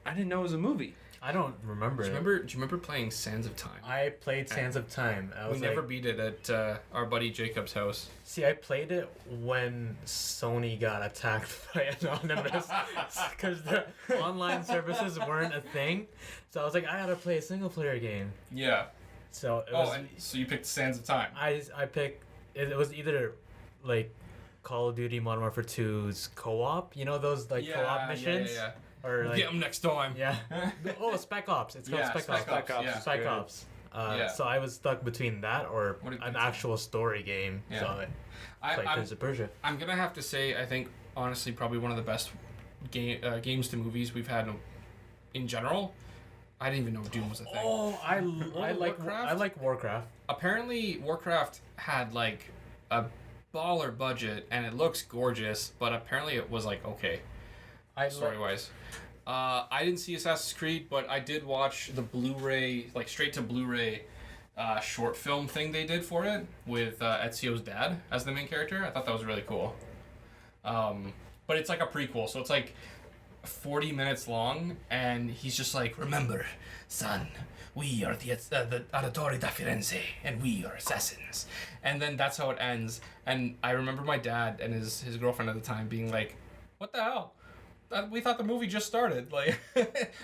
Speaker 3: I didn't know it was a movie.
Speaker 4: I don't remember.
Speaker 2: do you remember playing Sands of Time?
Speaker 4: I played Sands of Time.
Speaker 2: We never beat it at our buddy Jacob's house.
Speaker 4: See, I played it when Sony got attacked by Anonymous because the online services weren't a thing. So I was like, I gotta play a single player game.
Speaker 2: Yeah.
Speaker 4: So it was,
Speaker 2: and so you picked Sands of Time.
Speaker 4: I picked it was either like Call of Duty Modern Warfare 2's co-op, you know those like co-op missions,
Speaker 2: Yeah.
Speaker 4: or like
Speaker 2: Get them next time.
Speaker 4: yeah. Oh, Spec Ops. It's called Spec Ops.
Speaker 2: Yeah.
Speaker 4: Spec Ops.
Speaker 2: Yeah.
Speaker 4: So I was stuck between that or
Speaker 2: What did
Speaker 4: an
Speaker 2: you
Speaker 4: actual story game.
Speaker 2: Yeah.
Speaker 4: So I played Prince of Persia.
Speaker 2: I'm gonna have to say, I think honestly, probably one of the best games to movies we've had in general. I didn't even know Doom was a thing.
Speaker 4: Oh, I like Warcraft.
Speaker 2: Apparently, Warcraft had like a baller budget, and it looks gorgeous, but apparently it was like okay, story wise. I didn't see Assassin's Creed, but I did watch the Blu-ray, like straight to Blu-ray, short film thing they did for it with Ezio's dad as the main character. I thought that was really cool. But it's like a prequel, so it's like 40 minutes long, and he's just like, remember, son, we are the Auditore da Firenze, and we are assassins. And then that's how it ends. And I remember my dad and his girlfriend at the time being like, what the hell? We thought the movie just started. Like,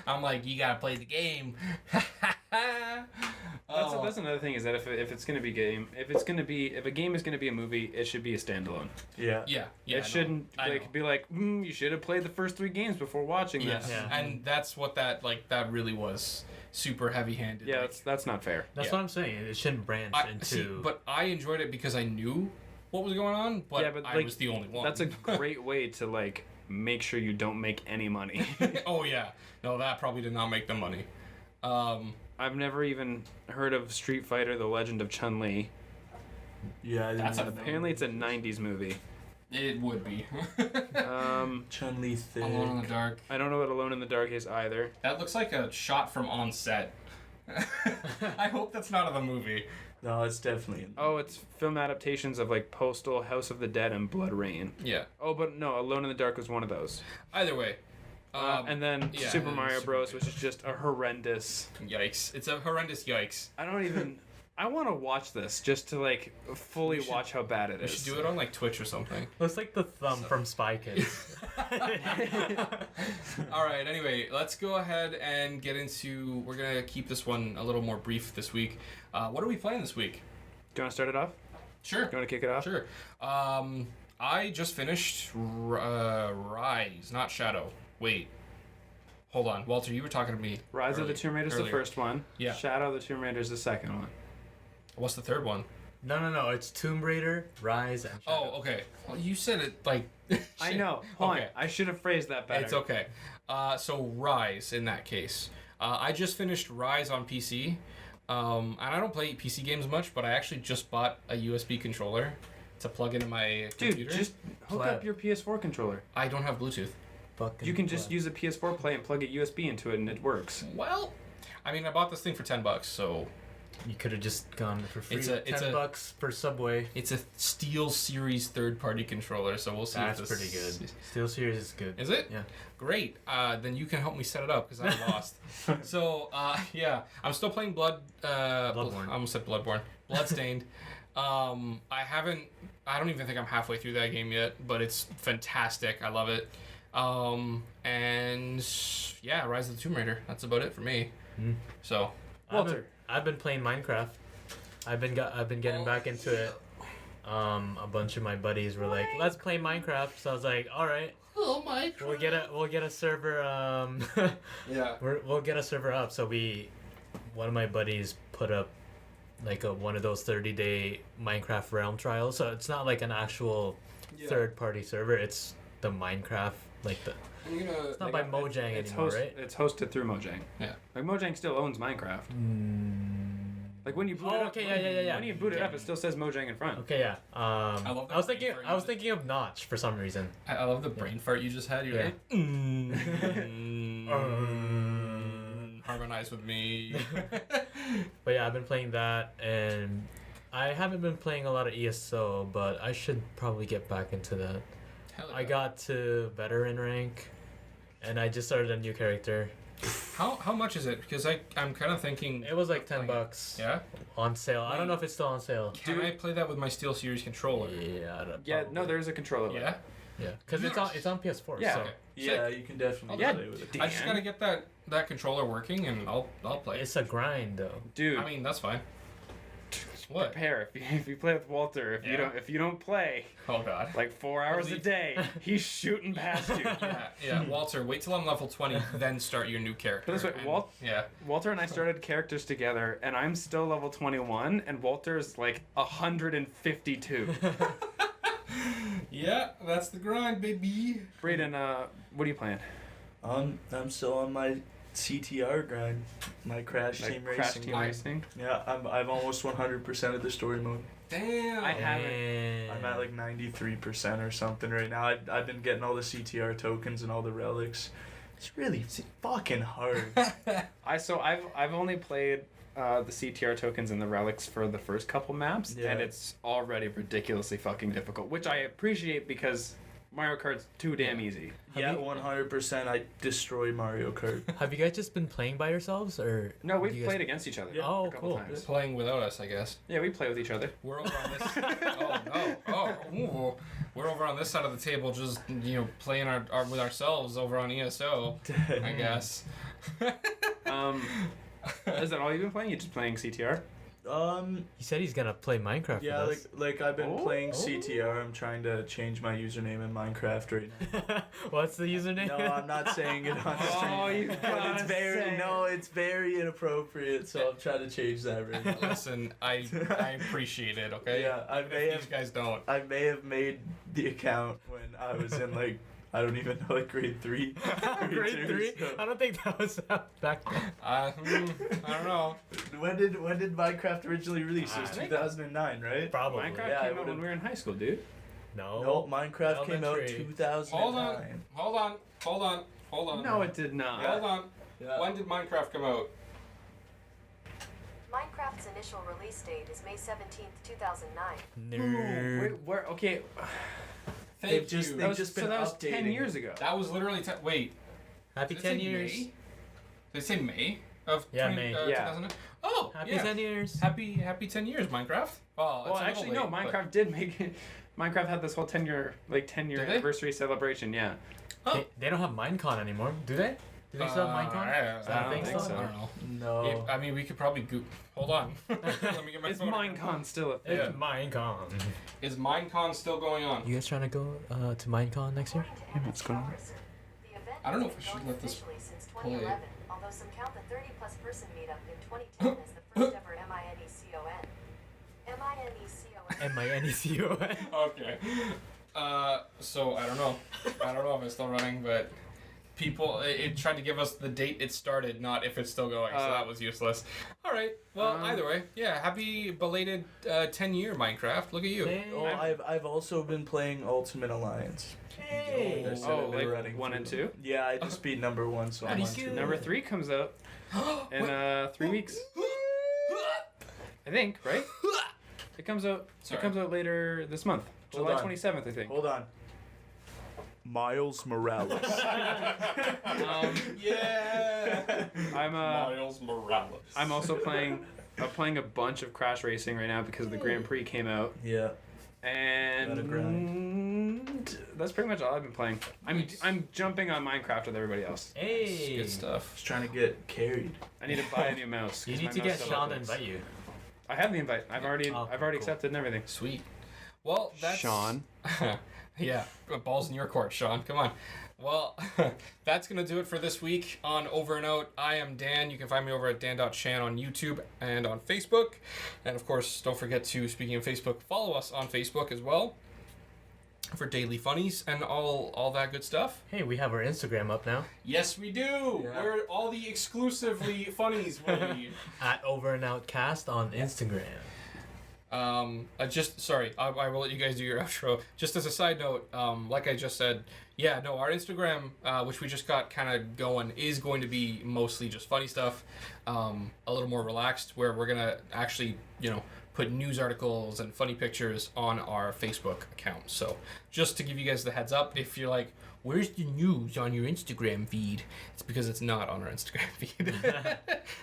Speaker 2: I'm like, you gotta play the game.
Speaker 3: That's another thing is that if it's gonna be if a game is gonna be a movie, it should be a standalone.
Speaker 1: Yeah.
Speaker 2: Yeah.
Speaker 3: It shouldn't be like you should have played the first 3 games before watching this.
Speaker 2: Yeah. And that's what that really was. Super heavy-handed.
Speaker 3: Yeah,
Speaker 2: like,
Speaker 3: that's not fair.
Speaker 4: That's what I'm saying. It shouldn't branch into.
Speaker 2: But I enjoyed it because I knew what was going on, but, I was the only one.
Speaker 3: That's a great way to like make sure you don't make any money.
Speaker 2: Oh yeah, no, that probably did not make them money.
Speaker 3: I've never even heard of Street Fighter: The Legend of Chun-Li.
Speaker 1: Yeah,
Speaker 3: Apparently it's a 90s movie.
Speaker 2: It would be.
Speaker 1: Chun-Li thick.
Speaker 2: Alone in the Dark.
Speaker 3: I don't know what Alone in the Dark is either.
Speaker 2: That looks like a shot from on set. I hope that's not in the movie.
Speaker 1: No, it's definitely.
Speaker 3: Oh, it's film adaptations of like Postal, House of the Dead, and Blood Rain.
Speaker 2: Yeah.
Speaker 3: Oh, but no, Alone in the Dark was one of those.
Speaker 2: Either way.
Speaker 3: And then Super Mario Bros, which is just a horrendous.
Speaker 2: Yikes! It's a horrendous yikes.
Speaker 3: I want to watch this just to like fully watch how bad it is.
Speaker 2: We should do it on like Twitch or something.
Speaker 4: Looks like the thumb from Spy Kids.
Speaker 2: All right. Anyway, let's go ahead and get into. We're gonna keep this one a little more brief this week. What are we playing this week?
Speaker 3: Do you want to start it off?
Speaker 2: Sure.
Speaker 3: You want to kick it off?
Speaker 2: Sure. I just finished Rise, not Shadow. Wait. Hold on, Walter. You were talking to me.
Speaker 3: Rise of the Tomb Raider is the first one.
Speaker 2: Yeah.
Speaker 3: Shadow of the Tomb Raider is the second one.
Speaker 2: What's the third one?
Speaker 4: No. It's Tomb Raider, Rise, and Shadow.
Speaker 2: Oh, okay. Well, you said it like.
Speaker 3: I know. Hold on. I should have phrased that better.
Speaker 2: It's okay. So Rise in that case. I just finished Rise on PC. And I don't play PC games much, but I actually just bought a USB controller to plug into my computer.
Speaker 3: Dude, just hook up your PS4 controller.
Speaker 2: I don't have Bluetooth.
Speaker 3: You can just use a PS4 play and plug a USB into it, and it works.
Speaker 2: Well, I mean, I bought this thing for $10, so
Speaker 4: You could have just gone for free.
Speaker 2: It's
Speaker 4: $10 per Subway.
Speaker 2: it's a Steel Series third-party controller, so we'll see.
Speaker 4: That's
Speaker 2: if this
Speaker 4: pretty good. Steel Series is good.
Speaker 2: Is it?
Speaker 4: Yeah.
Speaker 2: Great. Then you can help me set it up because I lost. So yeah, I'm still playing
Speaker 4: Bloodborne.
Speaker 2: I almost said Bloodborne. Bloodstained. I don't even think I'm halfway through that game yet, but it's fantastic. I love it. And yeah, Rise of the Tomb Raider. That's about it for me. So
Speaker 3: Walter.
Speaker 4: I've been playing Minecraft. I've been getting back into it. A bunch of my buddies were like, "Let's play Minecraft." So I was like, "All right."
Speaker 2: Oh Minecraft.
Speaker 4: We'll get a server.
Speaker 2: Yeah.
Speaker 4: We'll get a server up. So one of my buddies put up like one of those 30-day Minecraft realm trials. So it's not like an actual third-party server. It's the Minecraft, like the. It's not by Mojang anymore, right?
Speaker 3: It's hosted through Mojang.
Speaker 2: Yeah.
Speaker 3: Like Mojang still owns Minecraft. Like when you boot it up,
Speaker 4: yeah.
Speaker 3: when you boot it up, it still says Mojang in front.
Speaker 4: Okay, yeah.
Speaker 2: I love that
Speaker 4: I was thinking of Notch for some reason.
Speaker 2: I love the brain fart you just had. You're like, harmonize with me.
Speaker 4: But yeah, I've been playing that, and I haven't been playing a lot of ESO, but I should probably get back into that.
Speaker 2: Hell yeah.
Speaker 4: I got to veteran rank, and I just started a new character.
Speaker 2: How much is it? Because I'm kind of thinking.
Speaker 4: It was like $10.
Speaker 2: Yeah.
Speaker 4: On sale. I don't know if it's still on sale.
Speaker 2: Can I play that with my SteelSeries controller?
Speaker 4: Yeah.
Speaker 3: Yeah, no, there is a controller.
Speaker 2: Yeah.
Speaker 4: Yeah, because it's on PS4.
Speaker 3: Yeah.
Speaker 4: So.
Speaker 2: Okay.
Speaker 1: Yeah, you can definitely play with it.
Speaker 2: I just gotta get that controller working, and I'll play.
Speaker 4: It's a grind though.
Speaker 3: Dude.
Speaker 2: I mean, that's fine. What?
Speaker 3: Prepare if you play with Walter. If you don't play
Speaker 2: Oh God.
Speaker 3: like 4 hours a day, he's shooting past you.
Speaker 2: Yeah. Walter, wait till I'm level 20, then start your new character.
Speaker 3: Put it this way, Walter and I started characters together, and I'm still level 21, and Walter's like 152.
Speaker 2: Yeah, that's the grind, baby.
Speaker 3: Braydon, what are you playing?
Speaker 1: I'm still on my CTR grind, my Crash
Speaker 3: Like
Speaker 1: Team
Speaker 3: Crash
Speaker 1: Racing.
Speaker 3: Team Racing?
Speaker 1: Yeah, I'm almost 100% of the story mode.
Speaker 2: Damn.
Speaker 3: I haven't.
Speaker 1: I'm at like 93% or something right now. I've been getting all the CTR tokens and all the relics. It's really fucking hard.
Speaker 3: I've only played the CTR tokens and the relics for the first couple maps, and it's already ridiculously fucking difficult, which I appreciate because Mario Kart's too damn easy.
Speaker 1: Yeah, 100%. I destroy Mario Kart.
Speaker 4: Have you guys just been playing by yourselves, or?
Speaker 3: No, we've played against each other.
Speaker 1: Yeah.
Speaker 4: Oh,
Speaker 3: a couple
Speaker 4: cool.
Speaker 3: times.
Speaker 2: Playing without us, I guess.
Speaker 3: Yeah, we play with each other.
Speaker 2: We're over on this. We're over on this side of the table, just playing our with ourselves over on ESO. I guess.
Speaker 3: Is that all you've been playing? You just playing CTR?
Speaker 4: He said he's gonna play Minecraft.
Speaker 1: Yeah,
Speaker 4: with us.
Speaker 1: like I've been playing CTR. I'm trying to change my username in Minecraft right now.
Speaker 4: What's the username?
Speaker 1: No, I'm not saying it on stream.
Speaker 3: Oh, you
Speaker 1: But
Speaker 3: gotta say it.
Speaker 1: it's very inappropriate. So I'm trying to change that right now.
Speaker 2: Listen, I appreciate it. Okay.
Speaker 1: Yeah, I may
Speaker 2: If
Speaker 1: have.
Speaker 2: these guys don't.
Speaker 1: I may have made the account when I was in like I don't even know, like grade 3.
Speaker 4: Grade 3?
Speaker 1: So.
Speaker 4: I don't think that was back then.
Speaker 2: I don't know.
Speaker 1: When did Minecraft originally release? It was 2009, right?
Speaker 4: Probably.
Speaker 3: Minecraft
Speaker 1: Yeah,
Speaker 3: came out when we were in high school, dude.
Speaker 1: No, Minecraft came out
Speaker 4: Elementary.
Speaker 1: 2009.
Speaker 2: Hold on.
Speaker 3: No, it did not.
Speaker 2: Hold on.
Speaker 1: Yeah.
Speaker 2: When did Minecraft come out?
Speaker 5: Minecraft's initial release date is May 17th, 2009.
Speaker 4: Nerd.
Speaker 3: Wait, where? Okay.
Speaker 2: Thank
Speaker 1: just-
Speaker 2: you.
Speaker 1: they-
Speaker 3: That was,
Speaker 1: just
Speaker 3: so
Speaker 1: been
Speaker 3: that was 10
Speaker 1: updating
Speaker 3: years ago.
Speaker 2: That was literally wait.
Speaker 4: Happy
Speaker 2: Did it
Speaker 4: 10
Speaker 2: say
Speaker 4: years.
Speaker 2: May? Did it say May of
Speaker 4: May.
Speaker 2: 2009? Oh,
Speaker 4: Happy
Speaker 2: yeah.
Speaker 4: 10 years.
Speaker 2: Happy 10 years, Minecraft. Well,
Speaker 3: Well, actually, no. Minecraft did make it. Minecraft had this whole 10-year
Speaker 2: Did they?
Speaker 3: anniversary celebration. Yeah.
Speaker 4: They don't have Minecon anymore, do they? Do they still have Minecon? Is that a
Speaker 3: I
Speaker 4: thing
Speaker 3: don't think
Speaker 4: still?
Speaker 3: so.
Speaker 2: I don't know.
Speaker 1: No.
Speaker 2: Yeah, I mean, we could probably Hold on. Let me get my
Speaker 3: Is
Speaker 2: phone.
Speaker 3: Minecon still a thing?
Speaker 2: Yeah.
Speaker 4: It's Minecon.
Speaker 2: Is Minecon still going on?
Speaker 4: You guys trying to go to Minecon next year?
Speaker 5: According to
Speaker 3: what's going on?
Speaker 5: Emmett Robertson, the event
Speaker 2: I don't know
Speaker 5: has
Speaker 2: if
Speaker 5: been
Speaker 2: we should
Speaker 5: going
Speaker 2: let this
Speaker 5: officially since
Speaker 2: play.
Speaker 5: 2011, although some count the 30-plus person meetup in 2010 as the first ever MINECON. MINECON.
Speaker 4: M-I-N-E-C-O-N.
Speaker 2: Okay. So I don't know. I don't know if it's still running, but people it tried to give us the date it started, not if it's still going. So that was useless. All right. Well, either way, yeah. Happy belated 10-year Minecraft. Look at you.
Speaker 1: Oh, I've also been playing Ultimate Alliance.
Speaker 4: Hey.
Speaker 1: There's
Speaker 3: Oh,
Speaker 1: been
Speaker 3: like
Speaker 1: running
Speaker 3: 1 and
Speaker 1: through
Speaker 3: 2?
Speaker 1: Yeah, I just beat number 1, so I'm
Speaker 4: Pretty
Speaker 1: on
Speaker 4: good.
Speaker 1: 2.
Speaker 3: Number 3 comes out in 3 weeks. I think, right? It comes out.
Speaker 2: Sorry.
Speaker 3: It comes out later this month,
Speaker 1: Hold
Speaker 3: July
Speaker 1: on.
Speaker 3: 27th, I think.
Speaker 1: Hold on. Miles Morales.
Speaker 2: Yeah.
Speaker 3: I'm
Speaker 2: Miles Morales.
Speaker 3: I'm also playing. I'm playing a bunch of Crash Racing right now because the Grand Prix came out,
Speaker 1: Yeah.
Speaker 3: and that's pretty much all I've been playing. I'm jumping on Minecraft with everybody else.
Speaker 4: Hey.
Speaker 2: Good stuff.
Speaker 1: Just trying to get carried.
Speaker 3: I need to buy a new mouse.
Speaker 4: You
Speaker 3: 'cause
Speaker 4: need
Speaker 3: my
Speaker 4: to
Speaker 3: mouse
Speaker 4: get
Speaker 3: still
Speaker 4: Sean to
Speaker 3: updates.
Speaker 4: invite you.
Speaker 3: I have the invite. I've already
Speaker 4: Oh, cool.
Speaker 3: accepted and everything.
Speaker 2: Sweet. Well, that's
Speaker 3: Sean.
Speaker 2: Yeah, balls in your court, Sean. Come on. Well, that's going to do it for this week on Over and Out. I am Dan. You can find me over at Dan.Chan on YouTube and on Facebook. And of course, don't forget to, speaking of Facebook, follow us on Facebook as well for daily funnies and all that good stuff.
Speaker 4: Hey, we have our Instagram up now.
Speaker 2: Yes, we do.
Speaker 1: Yeah.
Speaker 2: We're all the exclusively funnies, buddy.
Speaker 4: At Over and Out Cast on Instagram.
Speaker 2: I will let you guys do your outro. Just as a side note, like I just said, our Instagram, which we just got kind of going, is going to be mostly just funny stuff, a little more relaxed, where we're gonna actually, put news articles and funny pictures on our Facebook account. So just to give you guys the heads up, if you're like, where's the news on your Instagram feed? It's because it's not on our Instagram feed.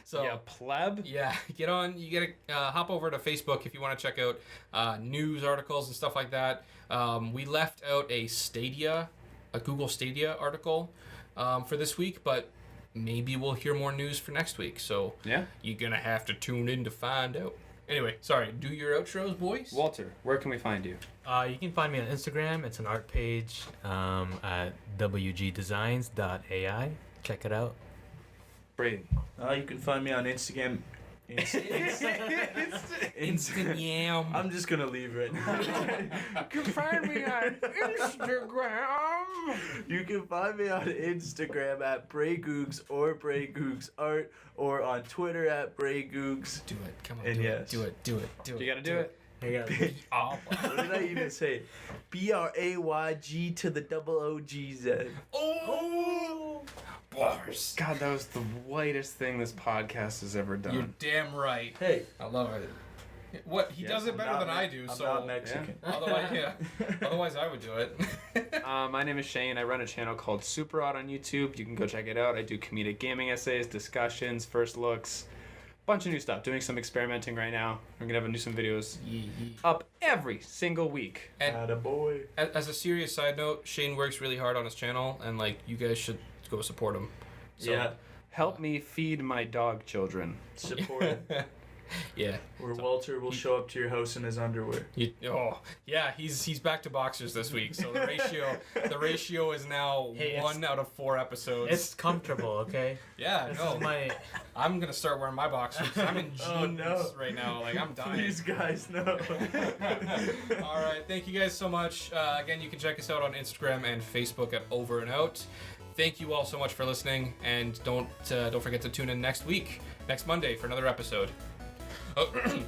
Speaker 2: So
Speaker 3: Yeah, pleb.
Speaker 2: yeah, you gotta hop over to Facebook if you want to check out news articles and stuff like that. We left out a Google Stadia article for this week, but maybe we'll hear more news for next week. So
Speaker 3: Yeah.
Speaker 2: you're gonna have to tune in to find out. Anyway, sorry, do your outros, boys.
Speaker 3: Walter, where can we find you?
Speaker 4: You can find me on Instagram. It's an art page at wgdesigns.ai. Check it out.
Speaker 3: Braydon.
Speaker 1: You can find me on Instagram.
Speaker 2: Instagram.
Speaker 1: I'm just gonna leave right now.
Speaker 3: You can find me on Instagram.
Speaker 1: You can find me on Instagram at BrayGoogs or BrayGoogzArt, or on Twitter at BrayGoogs.
Speaker 2: Do it. Come on.
Speaker 1: And
Speaker 2: do
Speaker 1: yes.
Speaker 2: it. Do it.
Speaker 3: You gotta do it.
Speaker 2: Oh,
Speaker 1: What did I even say? BRAYG to the double OGZ.
Speaker 2: oh, bars.
Speaker 3: God, that was the whitest thing this podcast has ever done.
Speaker 2: You're damn right.
Speaker 1: Hey,
Speaker 2: I love it. What he does it
Speaker 1: I'm
Speaker 2: better
Speaker 1: not
Speaker 2: than I
Speaker 1: Me-
Speaker 2: do.
Speaker 1: I'm
Speaker 2: So
Speaker 1: not Mexican.
Speaker 2: Otherwise, I would do it.
Speaker 3: My name is Shane. I run a channel called SuperOdd on YouTube. You can go check it out. I do comedic gaming essays, discussions, first looks, bunch of new stuff. Doing some experimenting right now. We're gonna have some videos up every single week.
Speaker 2: And
Speaker 1: Attaboy.
Speaker 2: as a serious side note, Shane works really hard on his channel, and you guys should go support him. So,
Speaker 1: Yeah,
Speaker 3: Help me feed my dog children.
Speaker 1: support it.
Speaker 2: Yeah.
Speaker 1: Or Walter will show up to your house in his underwear.
Speaker 2: He's back to boxers this week, so the ratio is now
Speaker 4: Hey,
Speaker 2: 1 out of 4 episodes.
Speaker 4: It's comfortable, okay?
Speaker 2: yeah,
Speaker 4: This
Speaker 2: no.
Speaker 4: is my...
Speaker 2: I'm gonna start wearing my boxers 'cause I'm in jeans
Speaker 1: Oh, no.
Speaker 2: right now. I'm dying.
Speaker 1: Please, guys, no.
Speaker 2: All right, thank you guys so much. Again, you can check us out on Instagram and Facebook at Over and Out. Thank you all so much for listening, and don't forget to tune in next Monday, for another episode. Over and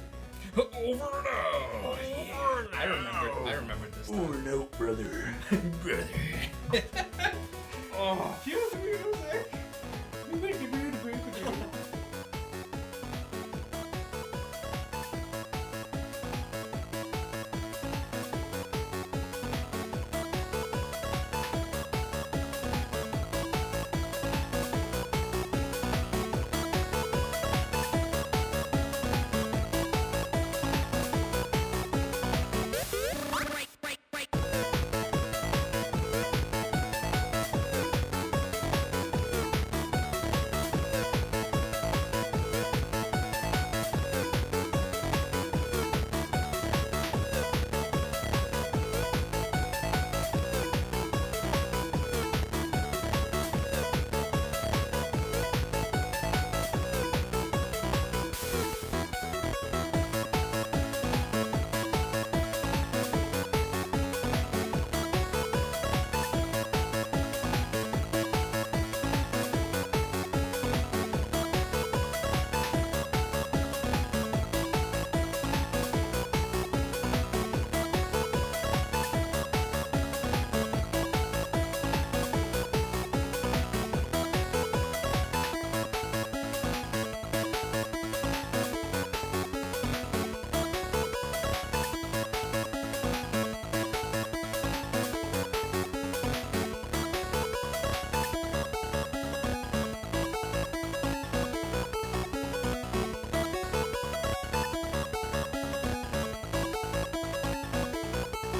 Speaker 2: Out. I remembered this time.
Speaker 1: Or no, brother.
Speaker 2: Brother. Oh,